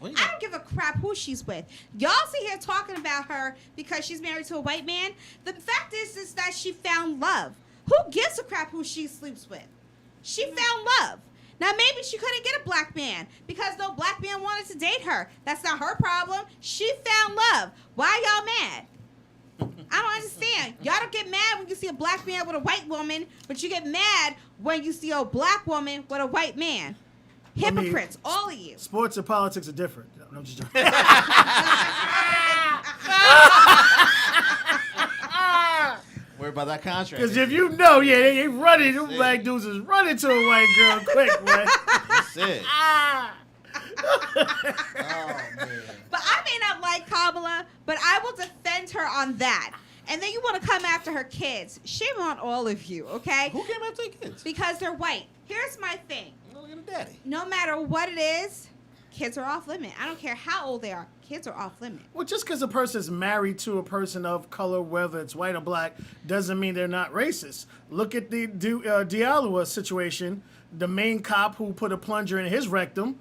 What do you
I
got?
don't give a crap who she's with. Y'all sit here talking about her because she's married to a white man. The fact is that she found love. Who gives a crap who she sleeps with? She found love. Now, maybe she couldn't get a black man because no black man wanted to date her. That's not her problem. She found love. Why y'all mad? I don't understand. Y'all don't get mad when you see a black man with a white woman, but you get mad when you see a black woman with a white man.
I mean,
Hypocrites, all of you.
Sports and politics are different. No, I'm just joking.
Worry about that contract.
Because if you know, they running, them black dudes is running to a white girl quick, man.
That's it. Oh, man.
But I may not like Kamala, but I will defend her on that. And then you want to come after her kids. Shame on all of you, okay?
Who came after your kids?
Because they're white. Here's my thing.
Look at the daddy.
No matter what it is, kids are off limit. I don't care how old they are. Kids are off limit.
Well, just because a person's married to a person of color, whether it's white or black, doesn't mean they're not racist. Look at the Diallo situation. The main cop who put a plunger in his rectum,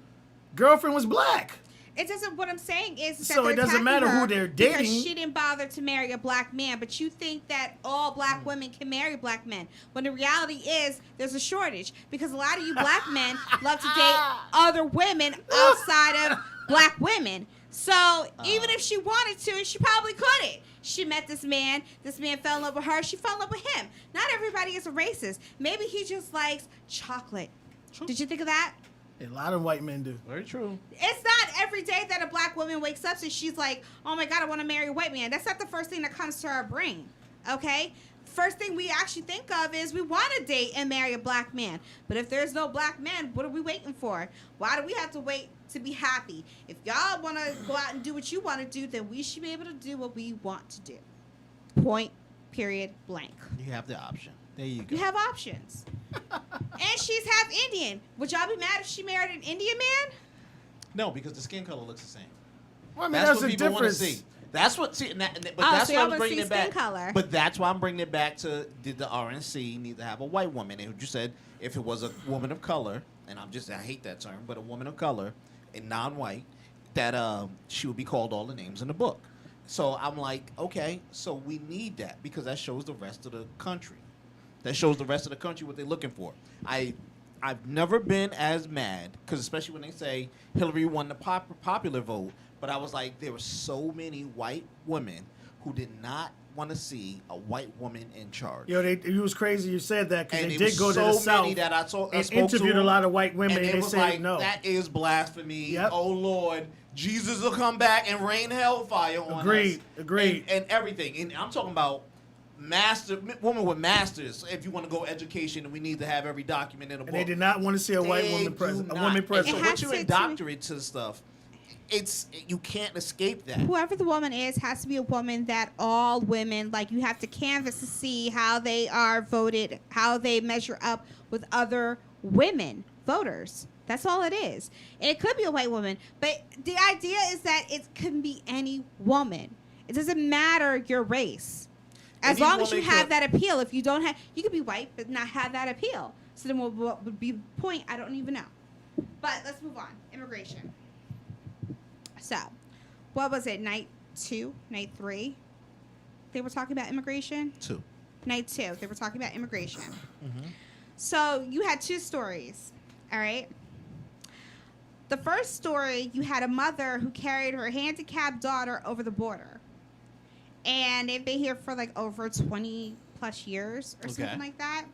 girlfriend was black.
It doesn't. What I'm saying is that
So
they're
it doesn't
attacking
matter who
her
they're
because
dating.
she didn't bother to marry a black man. But you think that all black women can marry black men, when the reality is there's a shortage because a lot of you black men love to date other women outside of black women. So even if she wanted to, she probably couldn't. She met this man. This man fell in love with her. She fell in love with him. Not everybody is a racist. Maybe he just likes chocolate. Did you think of that?
A lot of white men do.
Very true.
It's not every day that a black woman wakes up and she's like, oh my God, I want to marry a white man. That's not the first thing that comes to her brain, okay? First thing we actually think of is we want to date and marry a black man. But if there's no black man, what are we waiting for? Why do we have to wait to be happy? If y'all want to go out and do what you want to do, then we should be able to do what we want to do. Point, period, blank.
You have the option. There you go.
You have options. And she's half Indian. Would y'all be mad if she married an Indian man?
No, because the skin color looks the same.
Well, I mean,
That's
that's
what
the
people want to
difference.
see. That's what. See, but
Oh,
that's
so
why I
y'all
was
wanna
bringing
see
it back.
skin color.
But that's why I'm bringing it back to did the RNC need to have a white woman? And you said if it was a woman of color, and I hate that term, but a woman of color and non-white, that she would be called all the names in the book. So I'm like, okay, so we need that because that shows the rest of the country. That shows the rest of the country what they're looking for. I've never been as mad because especially when they say Hillary won the popular vote, but I was like, there were so many white women who did not want to see a white woman in charge.
Yo, it was crazy you said that because
And
they
it
did
was
go to
so
the South
many that I
and
spoke to
interviewed a
them,
lot of white women,
and
and
it
they
was
said
like,
no.
that is blasphemy.
Yep.
Oh Lord, Jesus will come back and rain hellfire on
Agreed,
us.
agreed.
And everything. And I'm talking about woman with masters. If you want to go education, we need to have every document in a book.
And they did not want to see a white
They
woman
do
president. A
not.
woman
And
president.
so
It
once
has
you
to-
indoctrinate to stuff, you can't escape that.
Whoever the woman is has to be a woman that all women, like, you have to canvass to see how they are voted, how they measure up with other women voters. That's all it is. And it could be a white woman, but the idea is that it can be any woman. It doesn't matter your race. As
Any
long as you
woman
have
could-
that appeal. If you don't have, you could be white but not have that appeal. So then what would be the point? I don't even know. But let's move on. Immigration. So, what was it? Night 2? Night 3? They were talking about immigration?
2.
Night 2. They were talking about immigration. So, you had 2 stories. All right? The first story, you had a mother who carried her handicapped daughter over the border. And they've been here for like over 20 plus years or something like that.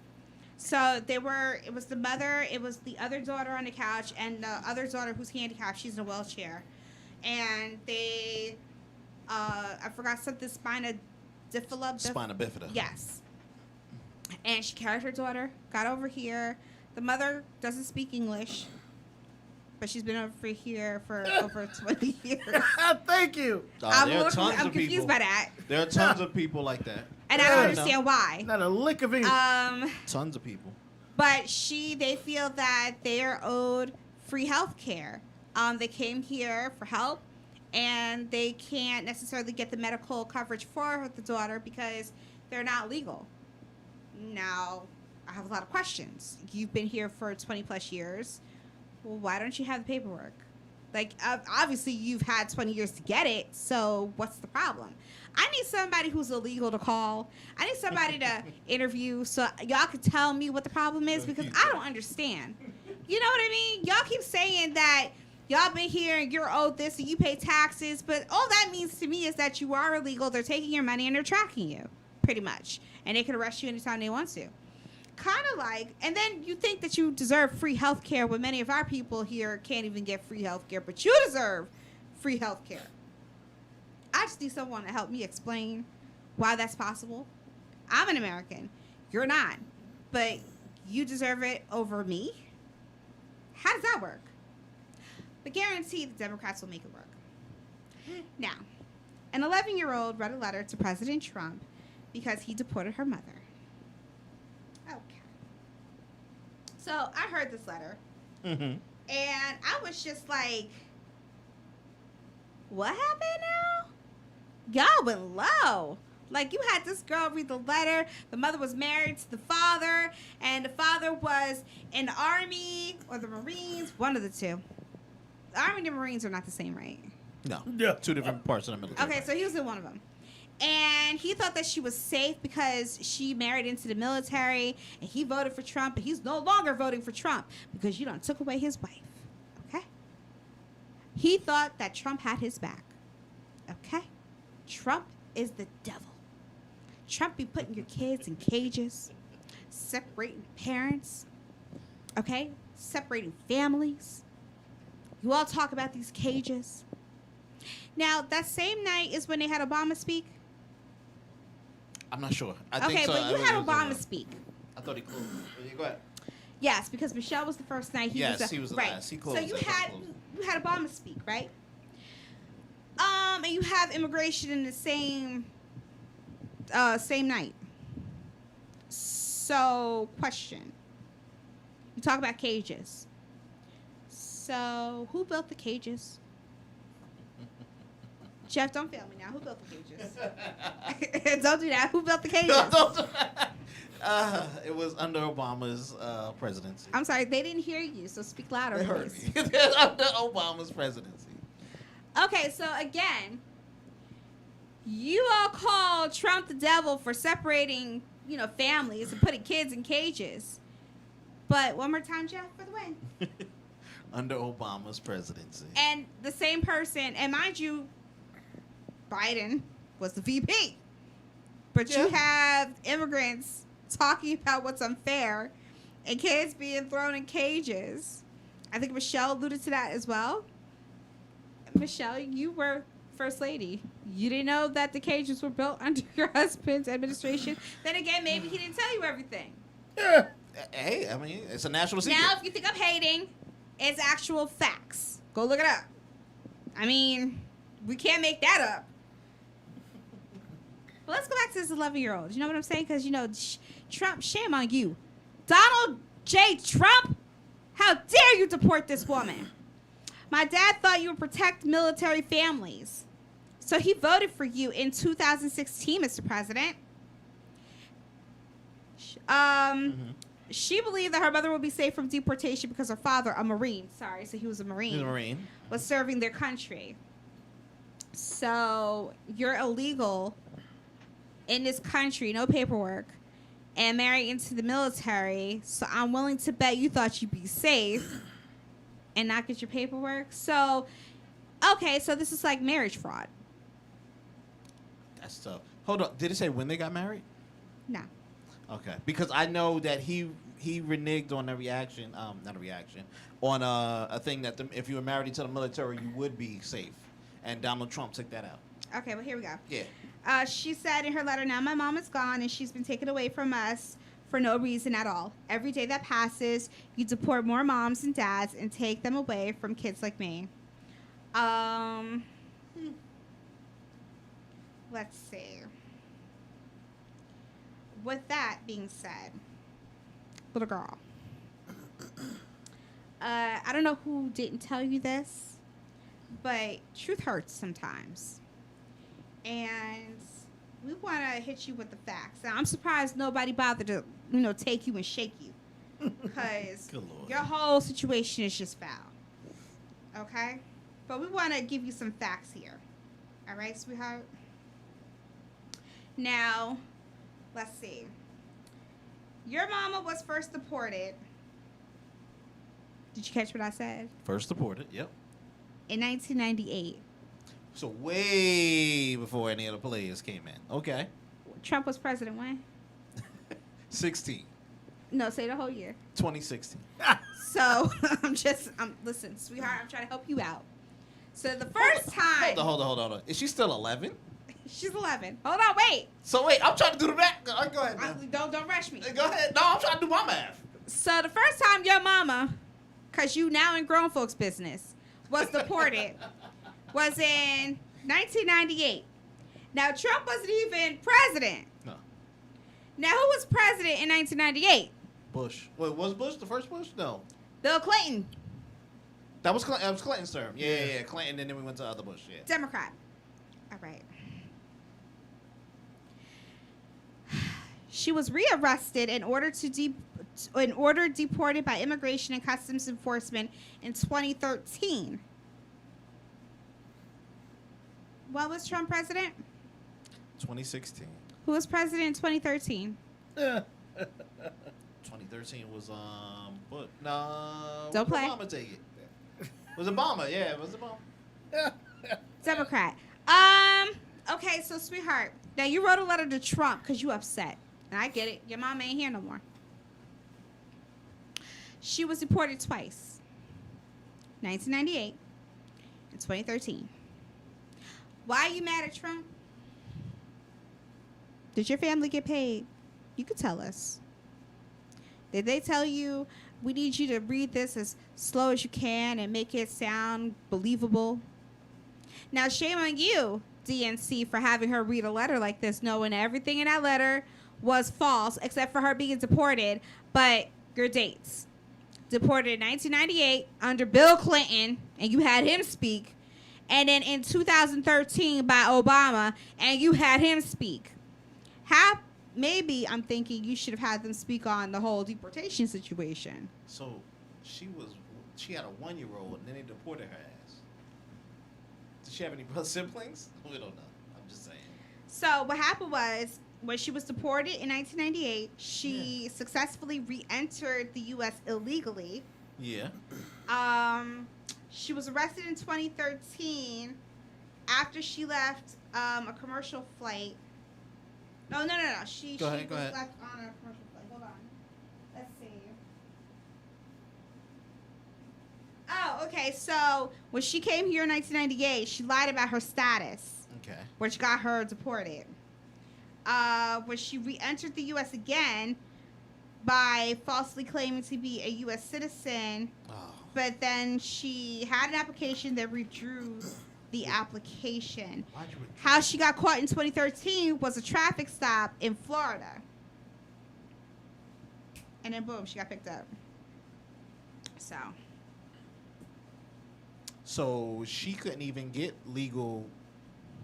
So it was the mother, it was the other daughter on the couch, and the other daughter who's handicapped, she's in a wheelchair. And they, I forgot something, spina
bifida.
Yes. And she carried her daughter, got over here. The mother doesn't speak English, but she's been over here for over 20 years.
Thank you.
I'm
There are tons
I'm
of
confused
people.
by that.
There are tons of people like that.
And I
Yeah.
don't understand why.
Not a lick of English.
Tons of people.
But they feel that they are owed free health care. They came here for help, and they can't necessarily get the medical coverage for the daughter because they're not legal. Now, I have a lot of questions. You've been here for 20 plus years. Well, why don't you have the paperwork? Like, obviously, you've had 20 years to get it, so what's the problem? I need somebody who's illegal to call. I need somebody to interview so y'all can tell me what the problem is because I don't understand. You know what I mean? Y'all keep saying that y'all been here and you're owed this and you pay taxes, but all that means to me is that you are illegal. They're taking your money and they're tracking you, pretty much. And they can arrest you anytime they want to. Kind of like, and then you think that you deserve free health care when many of our people here can't even get free health care, but you deserve free health care. I just need someone to help me explain why that's possible. I'm an American. You're not. But you deserve it over me? How does that work? But guarantee the Democrats will make it work. Now, an 11-year-old wrote a letter to President Trump because he deported her mother. Okay. So I heard this letter,
Mm-hmm.
and I was just like, what happened now? Y'all went low. Like, you had this girl read the letter. The mother was married to the father, and the father was in the Army or the Marines, one of the two. The Army and the Marines are not the same, right?
No.
Yeah.
2 different parts of the military.
Okay, so he was in one of them. And he thought that she was safe because she married into the military, and he voted for Trump, and he's no longer voting for Trump because you done took away his wife. Okay? He thought that Trump had his back. Okay? Trump is the devil. Trump be putting your kids in cages, separating parents, okay? Separating families. You all talk about these cages. Now, that same night is when they had Obama speak.
I'm not sure. I
Okay,
think so.
but you
I
had
was-
Obama speak.
I thought he closed. Yeah, go ahead.
Yes, because Michelle was the first night.
Yes, he was the
right.
last. He closed.
So you
I thought he
had
closed.
Obama speak, right? And you have immigration in the same night. So, question. You talk about cages. So, who built the cages? Jeff, don't fail me now. Who built the cages? Don't do that. Who built the cages?
It was under Obama's presidency.
I'm sorry, they didn't hear you, so speak louder,
They heard
please.
me. Under Obama's presidency.
Okay, so again, you all call Trump the devil for separating, families and putting kids in cages. But one more time, Jeff, for the win.
Under Obama's presidency.
And the same person, and mind you, Biden was the VP. But you have immigrants talking about what's unfair and kids being thrown in cages. I think Michelle alluded to that as well. Michelle, you were First Lady. You didn't know that the cages were built under your husband's administration. Then again, maybe he didn't tell you everything.
Yeah.
Hey, I mean, it's a national secret.
Now, if you think I'm hating, it's actual facts. Go look it up. I mean, we can't make that up. But let's go back to this 11-year-old. You know what I'm saying? Because, Trump, shame on you. Donald J. Trump, how dare you deport this woman? My dad thought you would protect military families. So he voted for you in 2016, Mr. President. She believed that her mother would be safe from deportation because her father, a Marine, so he was a Marine,
He's a Marine.
was serving their country. So you're illegal in this country, no paperwork, and married into the military. So I'm willing to bet you thought you'd be safe and not get your paperwork. So, okay, so this is like marriage fraud.
That's tough. Hold on. Did it say when they got married?
No.
Okay. Because I know that he reneged on a reaction, not a reaction, on a thing that if you were married into the military, you would be safe. And Donald Trump took that out.
Okay, well, here we go.
Yeah.
She said in her letter, now my mom is gone and she's been taken away from us for no reason at all. Every day that passes, you deport more moms and dads and take them away from kids like me. Let's see. With that being said, little girl, I don't know who didn't tell you this, but truth hurts sometimes. And we want to hit you with the facts. Now, I'm surprised nobody bothered to, take you and shake you. Because
Good Lord.
your whole situation is just foul. Okay? But we want to give you some facts here. All right, sweetheart? Now, let's see. Your mama was first deported. Did you catch what I said?
First deported. Yep.
In 1998.
So way before any of the players came in. Okay.
Trump was president when?
16.
No, say the whole year.
2016.
So, listen, sweetheart, I'm trying to help you out. So the first time.
Hold on. Is she still 11?
She's 11. Hold on, wait.
So wait, I'm trying to do the math. Go ahead. Man.
Don't rush me.
Go ahead. No, I'm trying to do my math.
So the first time your mama, because you now in grown folks business, was deported was in 1998. Now, Trump wasn't even president.
No.
Now, who was president in 1998?
Bush. Wait, was Bush the first Bush? No.
Bill Clinton,
That was Clinton's term. Yeah. Clinton, and then we went to other Bush. Yeah.
Democrat. All right. She was rearrested in order deported by Immigration and Customs Enforcement in 2013. What was Trump president?
2016.
Who was president in 2013?
2013 was but no.
Don't play.
Obama take it. Was Obama? Yeah, it was Obama.
Democrat. Okay, so sweetheart, now you wrote a letter to Trump because you upset. And I get it. Your mom ain't here no more. She was deported twice. 1998 and 2013. Why are you mad at Trump? Did your family get paid? You could tell us. Did they tell you, we need you to read this as slow as you can and make it sound believable? Now, shame on you, DNC, for having her read a letter like this, knowing everything in that letter was false, except for her being deported. But your dates. Deported in 1998 under Bill Clinton, and you had him speak. and then in 2013 by Obama, and you had him speak. Maybe I'm thinking you should have had them speak on the whole deportation situation.
So she had a 1-year-old and then they deported her ass. Does she have any siblings? We don't know. I'm just saying.
So what happened was, when she was deported in 1998, she successfully re-entered the U.S. illegally.
Yeah.
She was arrested in 2013 after she left a commercial flight. No. She
Go ahead.
left on a commercial flight. Hold on. Let's see. Oh, okay. So when she came here in 1998, she lied about her status,
Okay.
which got her deported. When she re-entered the U.S. again by falsely claiming to be a U.S. citizen,
Oh.
but then she had an application that withdrew the application.
Why'd you withdraw?
How she got caught in 2013 was a traffic stop in Florida. And then boom, she got picked up.
So she couldn't even get legal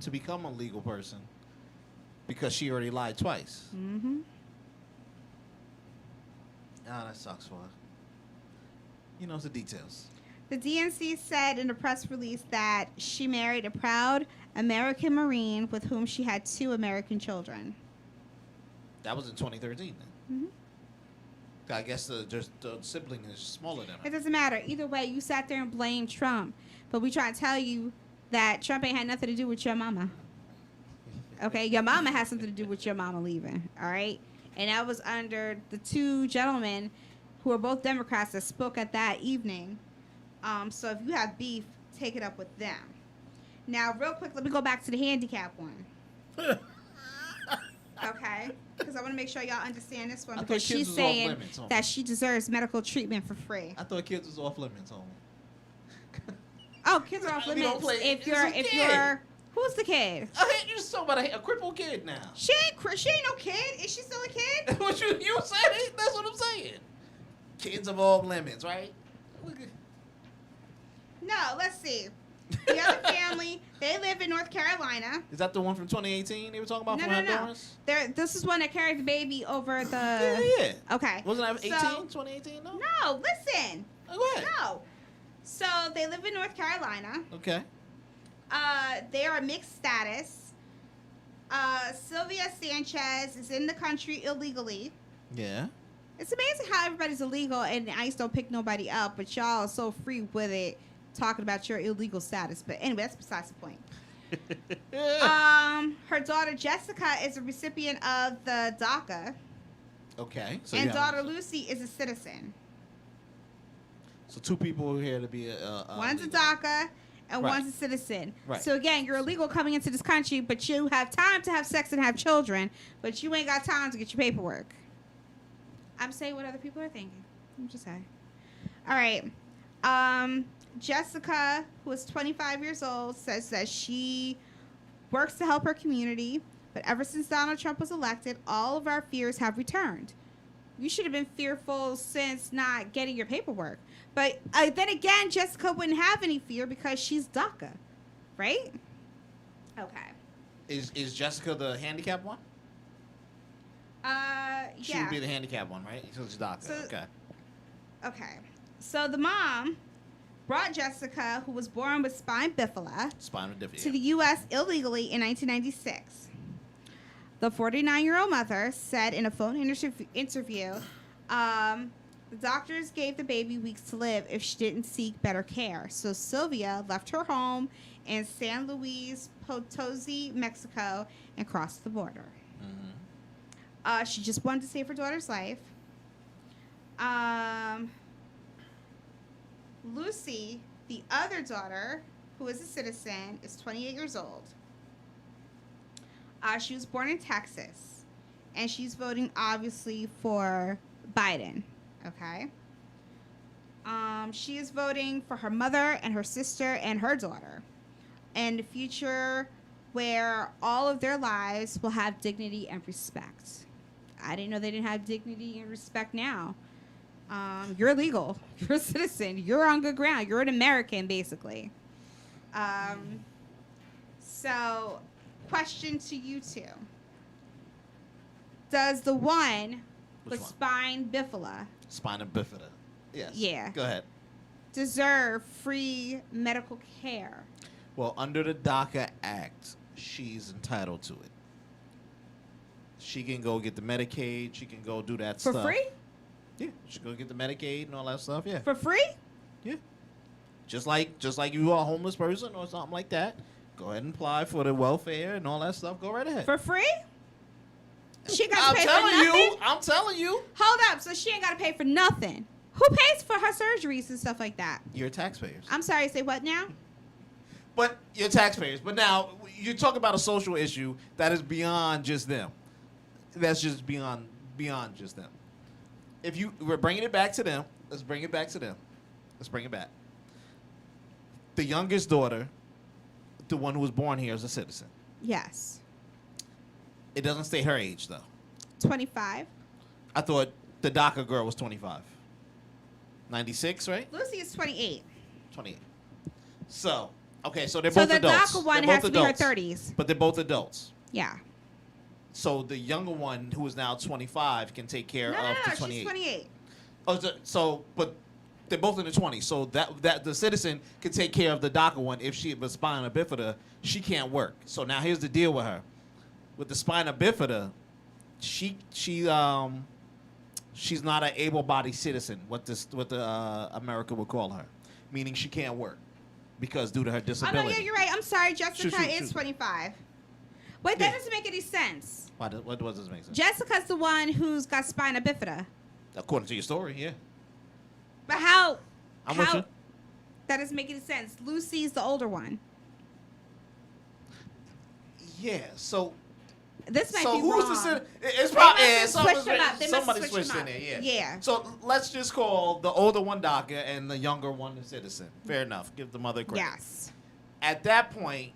to become a legal person because she already lied twice.
Mm-hmm.
Ah, that sucks for her. You know, it's the details.
The DNC said in a press release that she married a proud American Marine with whom she had 2 American children.
That was in 2013 then.
Mm-hmm.
I guess the sibling is smaller than
It
her.
doesn't matter. Either way, you sat there and blamed Trump. But we try to tell you that Trump ain't had nothing to do with your mama. Okay? Your mama has something to do with your mama leaving. All right? And that was under the 2 gentlemen who are both Democrats that spoke at that evening. So if you have beef, take it up with them. Now, real quick, let me go back to the handicap one. Okay? Because I want to make sure y'all understand this one.
I thought
Because
kids
she's
was off
saying
limits, homie.
that she deserves medical treatment for free.
I thought kids was off limits, homie.
Oh, kids are off
We
limits.
don't play-
If
it's
you're,
a
if
kid.
you're, who's the kid?
I you just talking about a crippled kid now.
She ain't no kid. Is she still a kid?
What you said it? That's what I'm saying. Kids of all limits, right?
No. Let's see. The other family, they live in North Carolina.
Is that the one from 2018 they were talking about
No,
from
no, no.
Honduras?
This is one that carried the baby over the.
Yeah.
Okay.
Wasn't that 18?
So-
2018? No.
No, listen.
Oh, go ahead.
No. So they live in North Carolina.
Okay.
They are mixed status. Sylvia Sanchez is in the country illegally.
Yeah.
It's amazing how everybody's illegal and ICE don't pick nobody up, but y'all are so free with it, talking about your illegal status. But anyway, that's besides the point. Her daughter Jessica is a recipient of the DACA,
Okay. So
and
yeah.
daughter Lucy is a citizen.
So 2 people are here to be
One's a
legal.
DACA, and
Right.
one's a citizen.
Right.
So again, you're illegal coming into this country, but you have time to have sex and have children, but you ain't got time to get your paperwork. I'm saying what other people are thinking. I'm just saying. All right. Jessica, who is 25 years old, says that she works to help her community, but ever since Donald Trump was elected, all of our fears have returned. You should have been fearful since not getting your paperwork. But then again, Jessica wouldn't have any fear because she's DACA, right? Okay.
Is Jessica the handicap one? She
Yeah.
would be the handicap one, right? So it's DACA.
So-
Okay.
Okay. So the mom brought Jessica, who was born with spina bifida,
Spinal bifida.
to the U.S. illegally in 1996. The 49-year-old mother said in a phone interview, the doctors gave the baby weeks to live if she didn't seek better care. So Sylvia left her home in San Luis Potosi, Mexico, and crossed the border.
Mhm.
She just wanted to save her daughter's life. Lucy, the other daughter, who is a citizen, is 28 years old. She was born in Texas, and she's voting, obviously, for Biden, okay? She is voting for her mother and her sister and her daughter, and the future where all of their lives will have dignity and respect. I didn't know they didn't have dignity and respect now. You're legal. You're a citizen. You're on good ground. You're an American, basically. So, question to you two: does the one
Which
with
one?
spine bifida
Spina bifida. Yes.
Yeah.
Go ahead.
deserve free medical care?
Well, under the DACA Act, she's entitled to it. She can go get the Medicaid. She can go do that
For
stuff.
free?
Yeah, she can go get the Medicaid and all that stuff. Yeah,
For free?
yeah. Just like you are a homeless person or something like that. Go ahead and apply for the welfare and all that stuff. Go right ahead.
For free? She got to
I'm
pay for
telling
nothing?
you. I'm telling you.
Hold up. So she ain't got to pay for nothing. Who pays for her surgeries and stuff like that?
You're taxpayers.
I'm sorry, say what now?
But you're taxpayers. But now you talk about a social issue that is beyond just them. That's just beyond just them. If we're bringing it back to them, let's bring it back to them. Let's bring it back. The youngest daughter, the one who was born here, is a citizen.
Yes.
It doesn't say her age though.
25.
I thought the DACA girl was 25. 96, right?
Lucy is 28.
28. So, okay, so they're
So
both
the
adults.
DACA one
They're
has
both
to be her
adults.
30s.
But they're both adults.
Yeah.
So the younger one, who is now 25, can take care
No,
of the
she's
28.
28.
Oh, but they're both in the 20s. So that the citizen can take care of the DACA one. If she was spina bifida, she can't work. So now here's the deal with her. With the spina bifida, she's not an able-bodied citizen. What the America would call her, meaning she can't work because due to her
Oh,
disability.
no, yeah, you're right. I'm sorry. Jessica
Shoot.
is 25. Wait, that
Yeah.
doesn't make any sense.
What does this make sense?
Jessica's the one who's got spina bifida.
According to your story, yeah.
But how?
I'm with you.
That doesn't make any sense. Lucy's the older one.
Yeah. So
This might
so
be
who's
wrong.
the citizen? It's
They
probably
must have switched them up. They must have
somebody
switched
switched
them
in
up.
there. Yeah.
Yeah.
So let's just call the older one DACA and the younger one the citizen. Fair enough. Give the mother credit.
Yes.
At that point,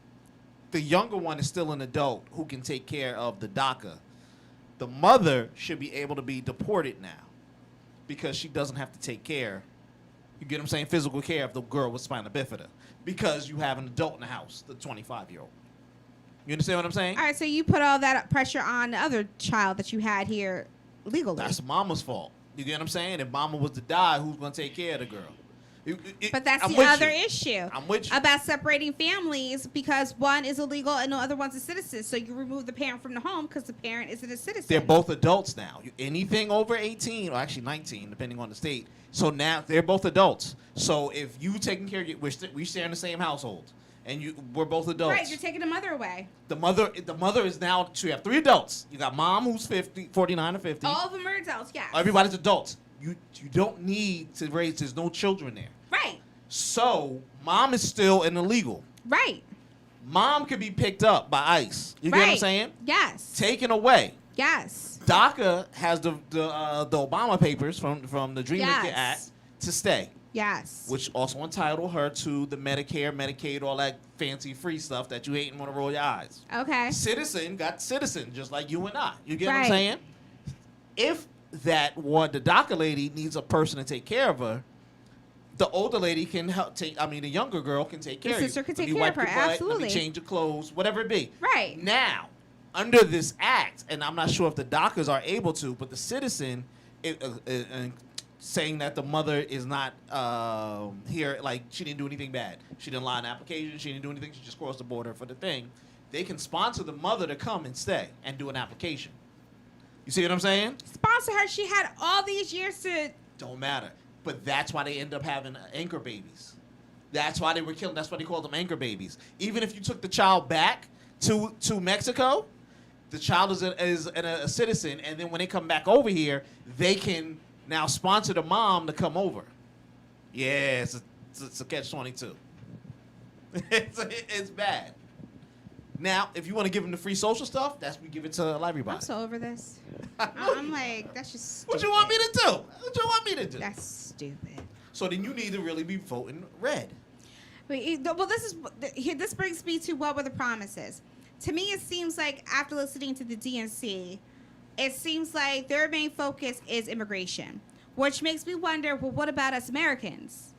the younger one is still an adult who can take care of the DACA. The mother should be able to be deported now because she doesn't have to take care. You get what I'm saying? Physical care of the girl with spina bifida because you have an adult in the house, the 25-year-old. You understand what I'm saying?
All right, so you put all that pressure on the other child that you had here legally.
That's mama's fault. You get what I'm saying? If mama was to die, who's going to take care of the girl?
But that's
I'm
the
with
other
you.
issue
I'm with you.
about separating families because one is illegal and the other one's a citizen. So you remove the parent from the home because the parent isn't a citizen.
They're both adults now. Anything over 18, or actually 19, depending on the state. So now they're both adults. So if you taking care of you, we share in the same household, and we're both adults.
Right, you're taking the mother away.
The mother is now. So you have 3 adults. You got mom who's 49 or 50.
All of them are adults, yes.
Everybody's adults. You don't need to raise. There's no children there.
Right,
So mom is still an illegal.
right.
Mom could be picked up by ICE. You get what I'm
Right.
saying?
Yes.
Taken away.
Yes.
DACA has the Obama papers from the Dream Maker
Yes.
Act to stay,
Yes.
which also entitle her to the Medicare, Medicaid, all that fancy free stuff that you hate and want to roll your eyes.
Okay.
Citizen got citizen, just like you and I. You get what I'm
Right.
saying? If that one, the DACA lady needs a person to take care of her, the older lady can help take. I mean, the younger girl can take care of you.
sister can
Let
take
me
care of
wipe
her,
your butt,
absolutely.
Let me change your clothes, whatever it be.
Right.
Now, under this act, and I'm not sure if the DACAs are able to, but the citizen saying that the mother is not here, like she didn't do anything bad. She didn't lie on application. She didn't do anything. She just crossed the border for the thing. They can sponsor the mother to come and stay and do an application. You see what I'm saying?
Sponsor her. She had all these years to.
Don't matter. But that's why they end up having anchor babies. That's why they were killing. That's why they called them anchor babies. Even if you took the child back to Mexico, the child is a citizen, and then when they come back over here, they can now sponsor the mom to come over. Yeah, it's a catch-22. It's bad. Now, if you want to give them the free social stuff, we give it to everybody.
I'm so over this. I'm like, that's just. Stupid.
What you want me to do? What you want me to do?
That's stupid.
So then you need to really be voting red.
Well, this brings me to what were the promises. To me, it seems like after listening to the DNC, it seems like their main focus is immigration, which makes me wonder, well, what about us Americans?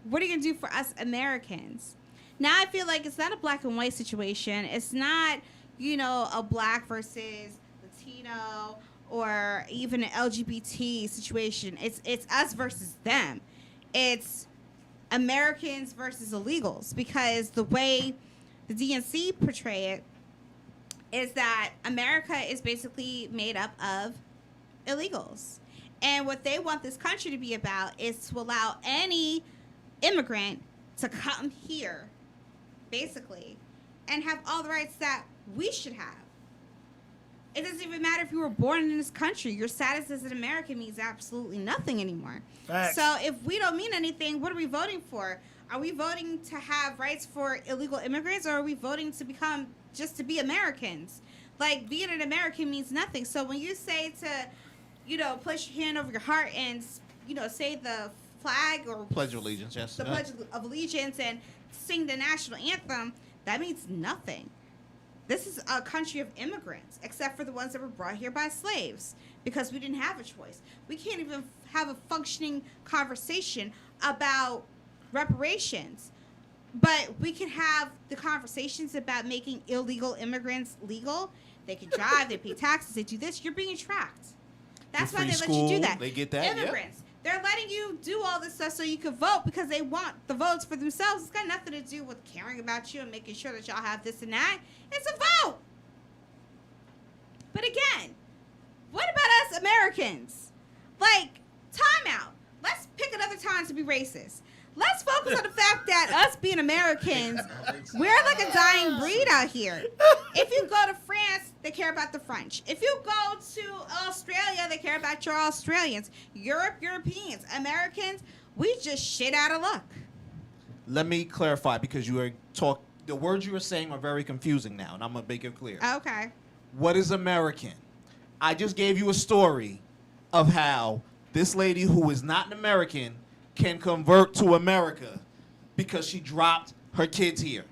What are you going to do for us Americans? Now I feel like it's not a black and white situation. It's not, a black versus Latino or even an LGBT situation. It's us versus them. It's Americans versus illegals, because the way the DNC portray it is that America is basically made up of illegals. And what they want this country to be about is to allow any immigrant to come here, basically, and have all the rights that we should have. It doesn't even matter if you were born in this country. Your status as an American means absolutely nothing anymore.
Facts.
So if we don't mean anything, what are we voting for? Are we voting to have rights for illegal immigrants, or are we voting to become just to be Americans? Like, being an American means nothing. So when you say to, place your hand over your heart and, say the flag or
Pledge of Allegiance, yes.
the Pledge of Allegiance and sing the national anthem, that means nothing. This is a country of immigrants, except for the ones that were brought here by slaves, because we didn't have a choice. We can't even have a functioning conversation about reparations, but we can have the conversations about making illegal immigrants legal. They can drive, they pay taxes, they do this. You're being tracked. That's why
Free
they
school,
let you do that.
they get that,
Immigrants. They're letting you do all this stuff so you can vote because they want the votes for themselves. It's got nothing to do with caring about you and making sure that y'all have this and that. It's a vote. But again, what about us Americans? Like, time out. Let's pick another time to be racist. Let's focus on the fact that us being Americans, we're like a dying breed out here. If you go to France, they care about the French. If you go to Australia, they care about your Australians. Europe, Europeans. Americans, we just shit out of luck.
Let me clarify, because the words you were saying are very confusing now, and I'm going to make it clear.
Okay.
What is American? I just gave you a story of how this lady who is not an American can convert to America because she dropped her kids here.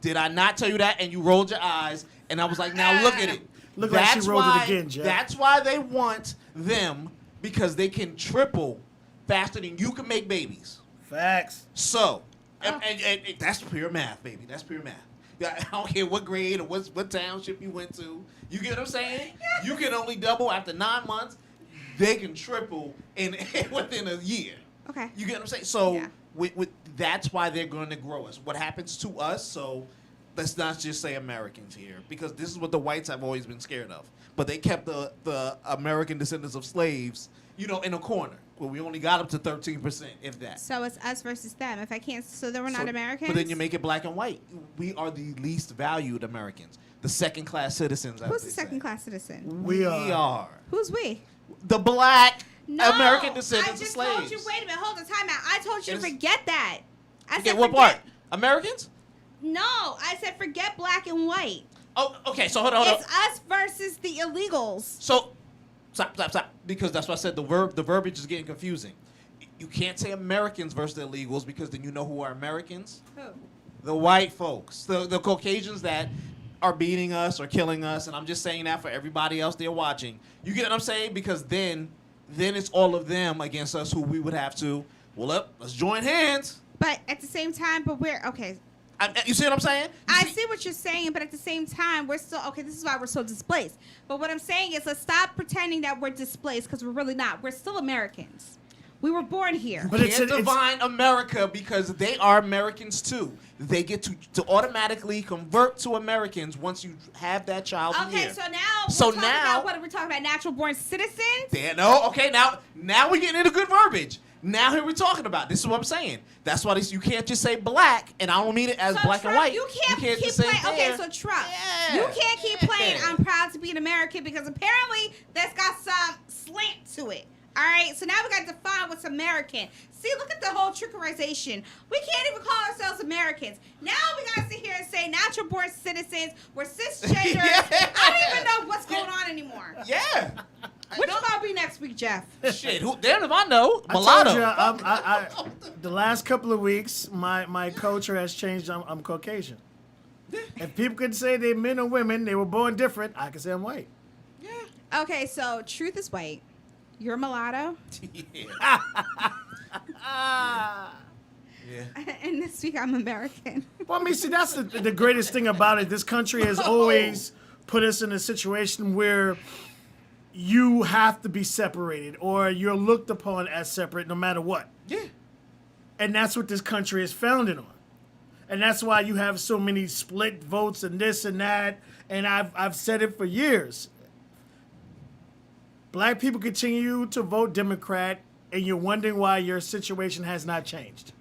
Did I not tell you that? And you rolled your eyes, and I was like, now look at it.
Look like she rolled it again, Jeff.
That's why they want them, because they can triple faster than you can make babies.
Facts.
So, and that's pure math, baby. That's pure math. Yeah, I don't care what grade or what township you went to. You get what I'm saying?
Yes.
You can only double after 9 months. They can triple within a year.
Okay.
You get what I'm saying? So
Yeah.
with that's why they're going to grow us. What happens to us? So let's not just say Americans here, because this is what the whites have always been scared of. But they kept the American descendants of slaves, in a corner. Well, we only got up to 13%, if that.
So it's us versus them. If I can't, so then we're not Americans?
But then you make it black and white. We are the least valued Americans, the second-class citizens.
Who's the second-class citizen?
We are.
Who's we?
the black
No,
American descendants
I
of
just
slaves.
told you. Wait a minute. Hold the time out. I told you to
It's-
forget that. I
Okay,
said
what
forget-
part? Americans?
No, I said forget black and white.
Oh, okay. So hold on.
It's us versus the illegals.
So, stop. Because that's why I said the verbiage is getting confusing. You can't say Americans versus the illegals, because then you know who are Americans?
Who?
The white folks. The Caucasians that are beating us or killing us. And I'm just saying that for everybody else there watching. You get what I'm saying? Because then it's all of them against us, who we would have to, let's join hands.
But at the same time, okay.
You see what I'm saying?
I see what you're saying, but at the same time, we're still okay. This is why we're so displaced. But what I'm saying is, let's stop pretending that we're displaced, because we're really not. We're still Americans. We were born here.
But
Can't divine America, because they are Americans too. They get to automatically convert to Americans once you have that child
Okay,
here.
so now
So
we're talking
now-
about what are we talking about? Natural born citizens?
Okay, now we're getting into good verbiage. Now here we're talking about. This is what I'm saying. That's why you can't just say black, and I don't mean it as
So
black
Trump,
and white.
You can't keep
just say
playing. Okay,
there.
so Trump,
Yeah.
you can't keep playing.
Yeah.
I'm proud to be an American, because apparently that's got some slant to it. All right, so now we got to define what's American. See, look at the whole trickerization. We can't even call ourselves Americans. Now we got to sit here and say natural born citizens. We're cisgenders.
Yeah.
I don't even know what's going on anymore.
Yeah.
Which one will be next week, Jeff?
Shit. Damn if I know.
I
Mulatto.
told you, the last couple of weeks, my culture has changed. I'm Caucasian. If people could say they're men or women, they were born different, I can say I'm white.
Okay, so truth is white. You're mulatto.
Yeah. Yeah.
And this week I'm American.
Well, I mean, see, that's the greatest thing about it. This country has always put us in a situation where you have to be separated or you're looked upon as separate no matter what.
Yeah.
And that's what this country is founded on. And that's why you have so many split votes and this and that. And I've said it for years. Black people continue to vote Democrat, and you're wondering why your situation has not changed.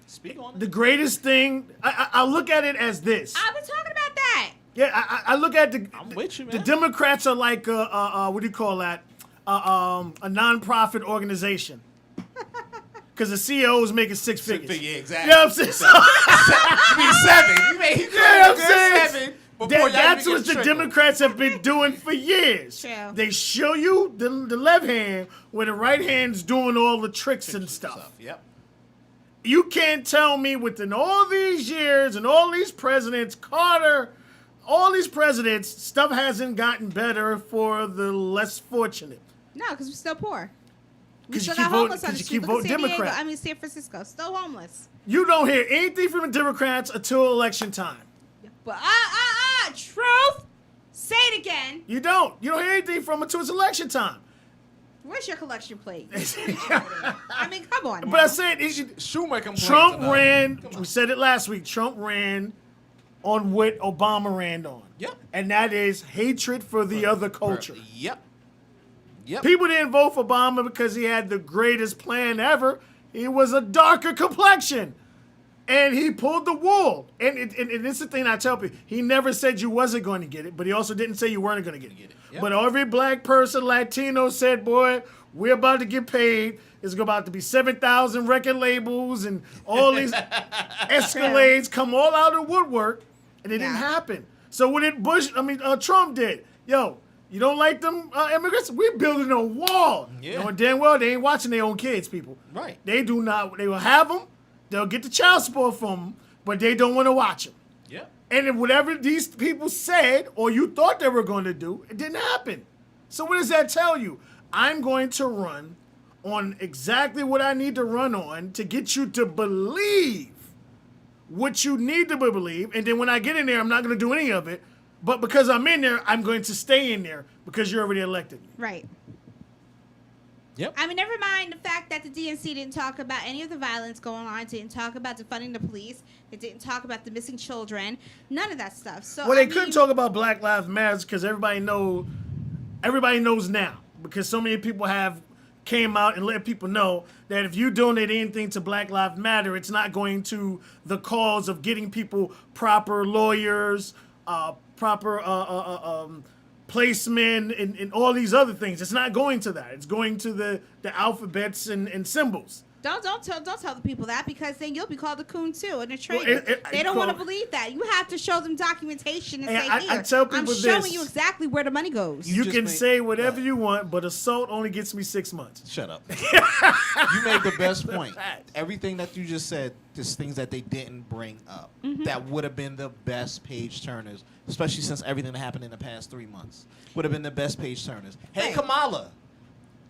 Speak on
The
it.
greatest thing, I look at it as this.
I've been talking about that.
Yeah, I look at
I'm with you,
the
man.
Democrats are like what do you call that? A nonprofit organization. Because the CEO is making six figures.
Yeah, exactly.
You know what I'm saying?
You mean 7. You made
Yeah, I'm saying
7 before y'all
that's
even
what
get
the
triggered.
Democrats have been doing for years.
True.
They show you the left hand where the right hand's doing all the tricks and stuff.
Yep.
You can't tell me within all these years and all these presidents, Carter, all these presidents, stuff hasn't gotten better for the less fortunate.
No, because we're still poor. We
'Cause you
still
keep
got homeless
voting-
on the
'cause you
street.
keep
Look at
voting
San Diego.
Democrat.
I mean, San Francisco, still homeless.
You don't hear anything from the Democrats until election time.
But truth. Say it again.
You don't. You don't hear anything from them until it's election time.
Where's your collection plate?
but
I mean, come on.
I
now.
said
Schumer complains
Trump
about it.
ran.
Come on.
We said it last week. Trump ran on what Obama ran on.
Yep.
And that is hatred for the other culture.
Yep. Yep.
People didn't vote for Obama because he had the greatest plan ever. He was a darker complexion. And he pulled the wool. And it's the thing I tell people. He never said you wasn't going to get it, but he also didn't say you weren't going to get it.
Yep.
But every black person, Latino, said, boy, we're about to get paid. It's about to be 7,000 record labels and all these Escalades come all out of woodwork. And it didn't
Yeah.
happen. So what did Trump did? Yo, you don't like them immigrants? We're building a wall.
Yeah.
Knowing damn well they ain't watching their own kids, people.
Right.
They do not. They will have them. They'll get the child support from them, but they don't want to watch them.
Yep.
And if whatever these people said or you thought they were going to do, it didn't happen. So what does that tell you? I'm going to run on exactly what I need to run on to get you to believe what you need to believe. And then when I get in there, I'm not going to do any of it. But because I'm in there, I'm going to stay in there because you already elected me.
Right.
Yep.
I mean, never mind the fact that the DNC didn't talk about any of the violence going on, didn't talk about defunding the police, it didn't talk about the missing children, none of that stuff. So
Well, they
I
couldn't
mean,
talk about Black Lives Matter because everybody knows now because so many people have came out and let people know that if you donate anything to Black Lives Matter, it's not going to the cause of getting people proper lawyers, proper placement, and all these other things. It's not going to that. It's going to the alphabets and symbols.
Don't tell the people that because then you'll be called a coon too and a
Well,
traitor. They don't want to
call-
believe that. You have to show them documentation and
And
say,
I
here,
tell
I'm
people
showing
this.
you exactly where the money goes.
You
just
can
made-
say whatever you want, but assault only gets me 6 months.
Shut up. You made the best point.
Fact.
Everything that you just said, just things that they didn't bring up,
Mm-hmm.
that would have been the best page turners, especially since everything that happened in the past 3 months. Would have been the best page turners. Hey,
Right.
Kamala,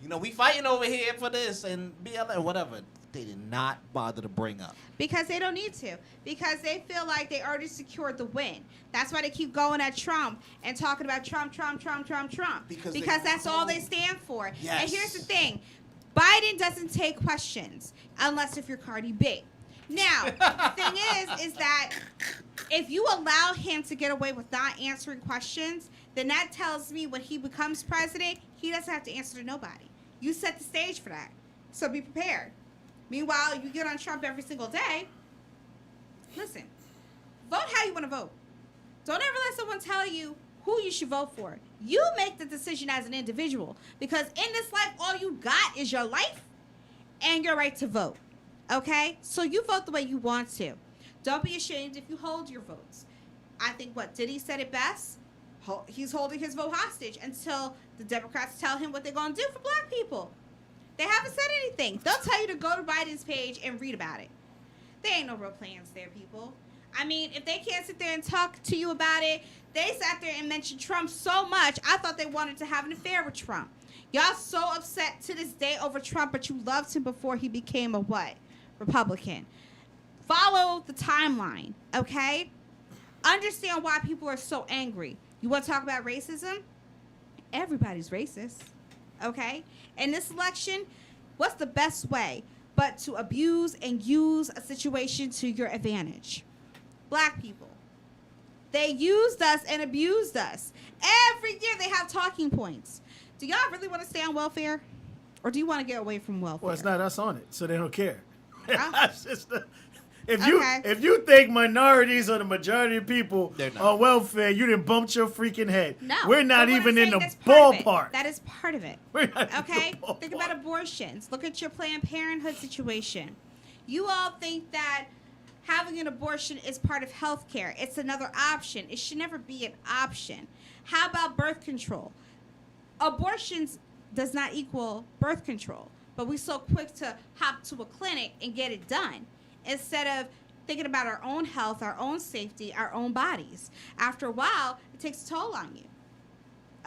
you know, we fighting over here for this and BLM, whatever. They did not bother to bring up.
Because they don't need to. Because they feel like they already secured the win. That's why they keep going at Trump and talking about Trump.
Because
Because
they-
that's all they stand for.
Yes.
And here's the thing. Biden doesn't take questions unless if you're Cardi B. Now, the thing is that if you allow him to get away with not answering questions, then that tells me when he becomes president, he doesn't have to answer to nobody. You set the stage for that. So be prepared. Meanwhile, you get on Trump every single day. Listen, vote how you want to vote. Don't ever let someone tell you who you should vote for. You make the decision as an individual because in this life, all you got is your life and your right to vote. Okay? So you vote the way you want to. Don't be ashamed if you hold your votes. I think Diddy said it best. He's holding his vote hostage until the Democrats tell him what they're going to do for black people. They haven't said anything. They'll tell you to go to Biden's page and read about it. There ain't no real plans there, people. I mean, if they can't sit there and talk to you about it, they sat there and mentioned Trump so much, I thought they wanted to have an affair with Trump. Y'all so upset to this day over Trump, but you loved him before he became a what? Republican. Follow the timeline, okay? Understand why people are so angry. You want to talk about racism? Everybody's racist, okay? In this election, what's the best way but to abuse and use a situation to your advantage? Black people. They used us and abused us. Every year they have talking points. Do y'all really want to stay on welfare? Or do you want to get away from welfare?
Well, it's not us on it, so they don't care.
Oh.
It's just if
Okay.
you think minorities are the majority of people
They're not.
on welfare, you done bumped your freaking head.
No.
We're not
But what I'm
even in
saying,
the
that's part of it.
ballpark.
That is part of it.
We're not in
Okay?
the
Think about
ballpark.
abortions. Look at your Planned Parenthood situation. You all think that having an abortion is part of health care. It's another option. It should never be an option. How about birth control? Abortions does not equal birth control, but we're so quick to hop to a clinic and get it done instead of thinking about our own health, our own safety, our own bodies. After a while, it takes a toll on you.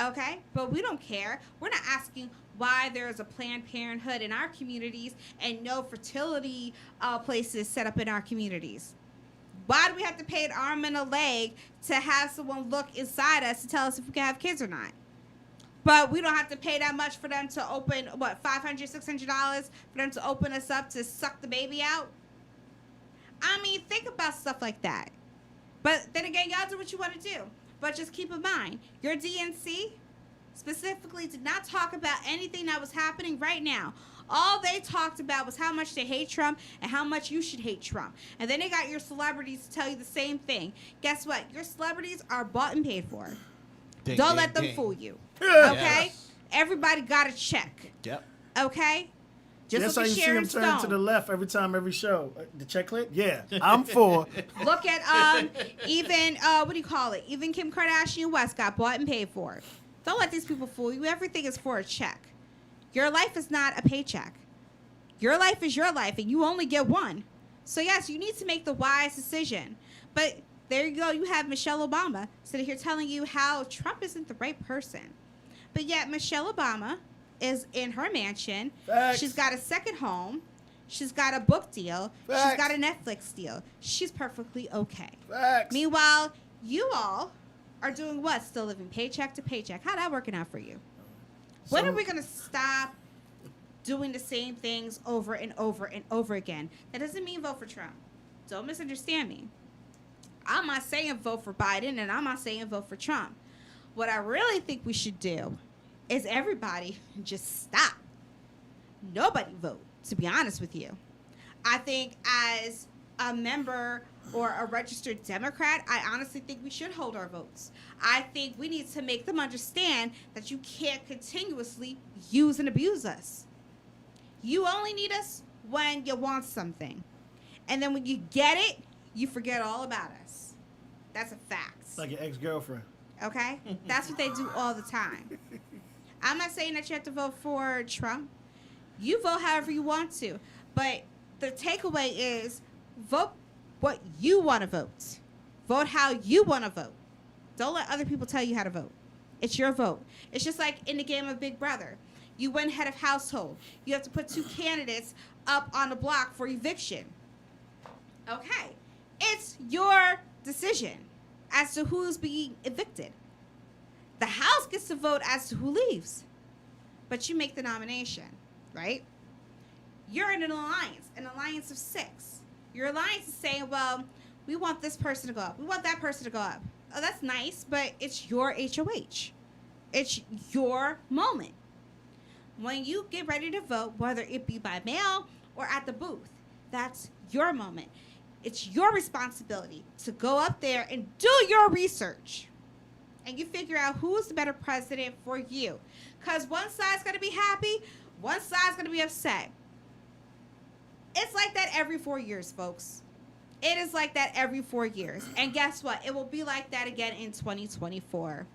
Okay? But we don't care. We're not asking why there is a Planned Parenthood in our communities and no fertility places set up in our communities. Why do we have to pay an arm and a leg to have someone look inside us to tell us if we can have kids or not? But we don't have to pay that much for them to open, what, $500, $600 for them to open us up to suck the baby out? I mean, think about stuff like that. But then again, y'all do what you want to do. But just keep in mind, your DNC specifically did not talk about anything that was happening right now. All they talked about was how much they hate Trump and how much you should hate Trump. And then they got your celebrities to tell you the same thing. Guess what? Your celebrities are bought and paid for.
Ding,
Don't
ding,
let them
ding.
fool you.
Yeah.
Okay?
Yes.
Everybody got a check.
Yep.
Okay? Just
That's how
look
you
at
see
Sharon
him turn to
Stone.
the left every show. The check clip? Yeah, I'm for.
Look at even what do you call it? Even Kim Kardashian West got bought and paid for. Don't let these people fool you. Everything is for a check. Your life is not a paycheck. Your life is your life, and you only get one. So yes, you need to make the wise decision. But there you go. You have Michelle Obama sitting here telling you how Trump isn't the right person. But yet Michelle Obama is in her mansion.
Facts.
She's got a second home. She's got a book deal. She's
Facts.
got a Netflix deal. She's perfectly okay.
Facts.
Meanwhile, you all are doing what? Still living paycheck to paycheck. How that working out for you? When are
Some-
we going to stop doing the same things over and over and over again? That doesn't mean vote for Trump. Don't misunderstand me. I'm not saying vote for Biden, and I'm not saying vote for Trump. What I really think we should do is everybody just stop. Nobody vote, to be honest with you. I think as a member or a registered Democrat, I honestly think we should hold our votes. I think we need to make them understand that you can't continuously use and abuse us. You only need us when you want something. And then when you get it, you forget all about us. That's a fact.
Like your ex-girlfriend.
Okay? That's what they do all the time. I'm not saying that you have to vote for Trump. You vote however you want to. But the takeaway is vote what you want to vote. Vote how you want to vote. Don't let other people tell you how to vote. It's your vote. It's just like in the game of Big Brother. You win head of household. You have to put 2 candidates up on the block for eviction. Okay. It's your decision as to who's being evicted. The House gets to vote as to who leaves. But you make the nomination, right? You're in an alliance of 6. Your alliance is saying, well, we want this person to go up. We want that person to go up. Oh, that's nice, but it's your HOH. It's your moment. When you get ready to vote, whether it be by mail or at the booth, that's your moment. It's your responsibility to go up there and do your research. And you figure out who is the better president for you. Because one side's going to be happy, one side's going to be upset. It's like that every 4 years, folks. It is like that every 4 years. And guess what? It will be like that again in 2024.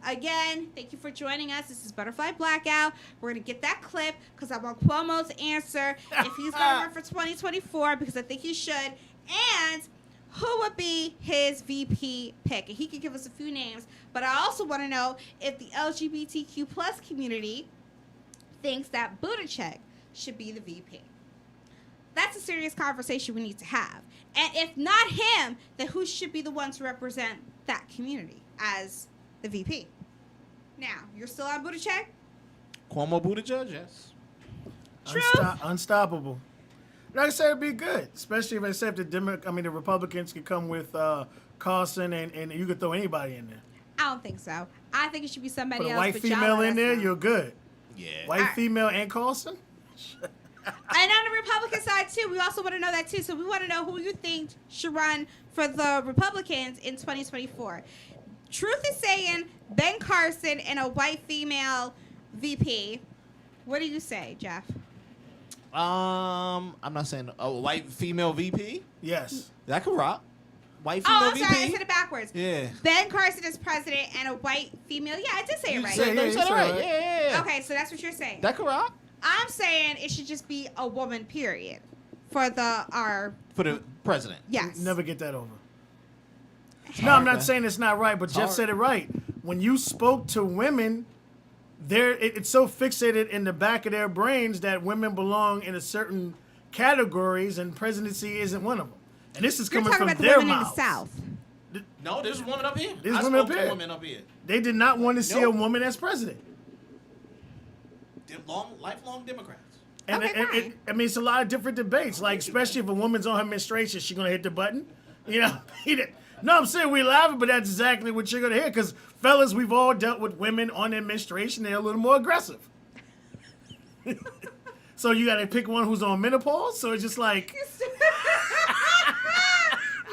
Again, thank you for joining us. This is Butterfly Blackout. We're going to get that clip because I want Cuomo to answer if he's going to run for 2024 because I think he should. And who would be his VP pick? And he could give us a few names. But I also want to know if the LGBTQ plus community thinks that Buttigieg should be the VP. that's a serious conversation we need to have. And if not him, then who should be the one to represent that community as the VP? Now, you're still on Buttigieg?
Cuomo Buttigieg, yes.
Unstoppable. Like I said, it'd be good, especially if I said the Republicans could come with Carlson and you could throw anybody in there.
I don't think so. I think it should be somebody
Put a
else.
white
but
female
y'all let
in
us
there,
know.
you're good.
Yeah.
White female and Carlson?
And on the Republican side, too, we also want to know that, too. So we want to know who you think should run for the Republicans in 2024. Truth is saying Ben Carson and a white female VP. What do you say, Jeff?
I'm not saying a white female VP.
Yes.
That could rock. White female
Oh, I'm
VP.
sorry. I said it backwards.
Yeah.
Ben Carson is president and a white female. Yeah, I did say it right.
You said
Yeah,
it
you said
right.
it.
Yeah.
Okay, so that's what you're saying.
That could rock.
I'm saying it should just be a woman, period. For our
For the president.
yes.
Never get that over. No, I'm not
Okay.
saying it's not right, but Jeff
hard.
said it right. When you spoke to women, it's so fixated in the back of their brains that women belong in a certain categories, and presidency isn't one of them. And this is
You're
coming
talking
from
about the
their
women
mouths.
in the South.
No, there's women up here.
There's
I
women
spoke
up
to
here.
women up here.
They did not want to see a
Nope.
woman as president.
They're lifelong Democrats.
And,
Okay, fine.
I mean, it's a lot of different debates. Like, especially if a woman's on her menstruation, she gonna hit the button. You know, no, I'm saying we laughing, but that's exactly what you're gonna hear. Because fellas, we've all dealt with women on their menstruation. They're a little more aggressive. So you gotta pick one who's on menopause. So it's just like,
You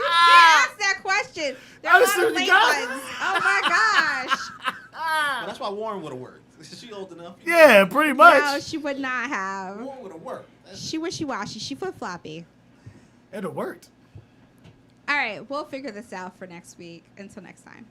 can't ask that question. There are a lot
Honestly,
of
you
late
got-
ones. Oh my gosh.
Well, that's why Warren would have worked. She old enough.
yeah, pretty much.
No, she would not have.
Warren would have worked.
She wishy-washy. She flip-floppy.
It'd have worked.
All right, we'll figure this out for next week. Until next time.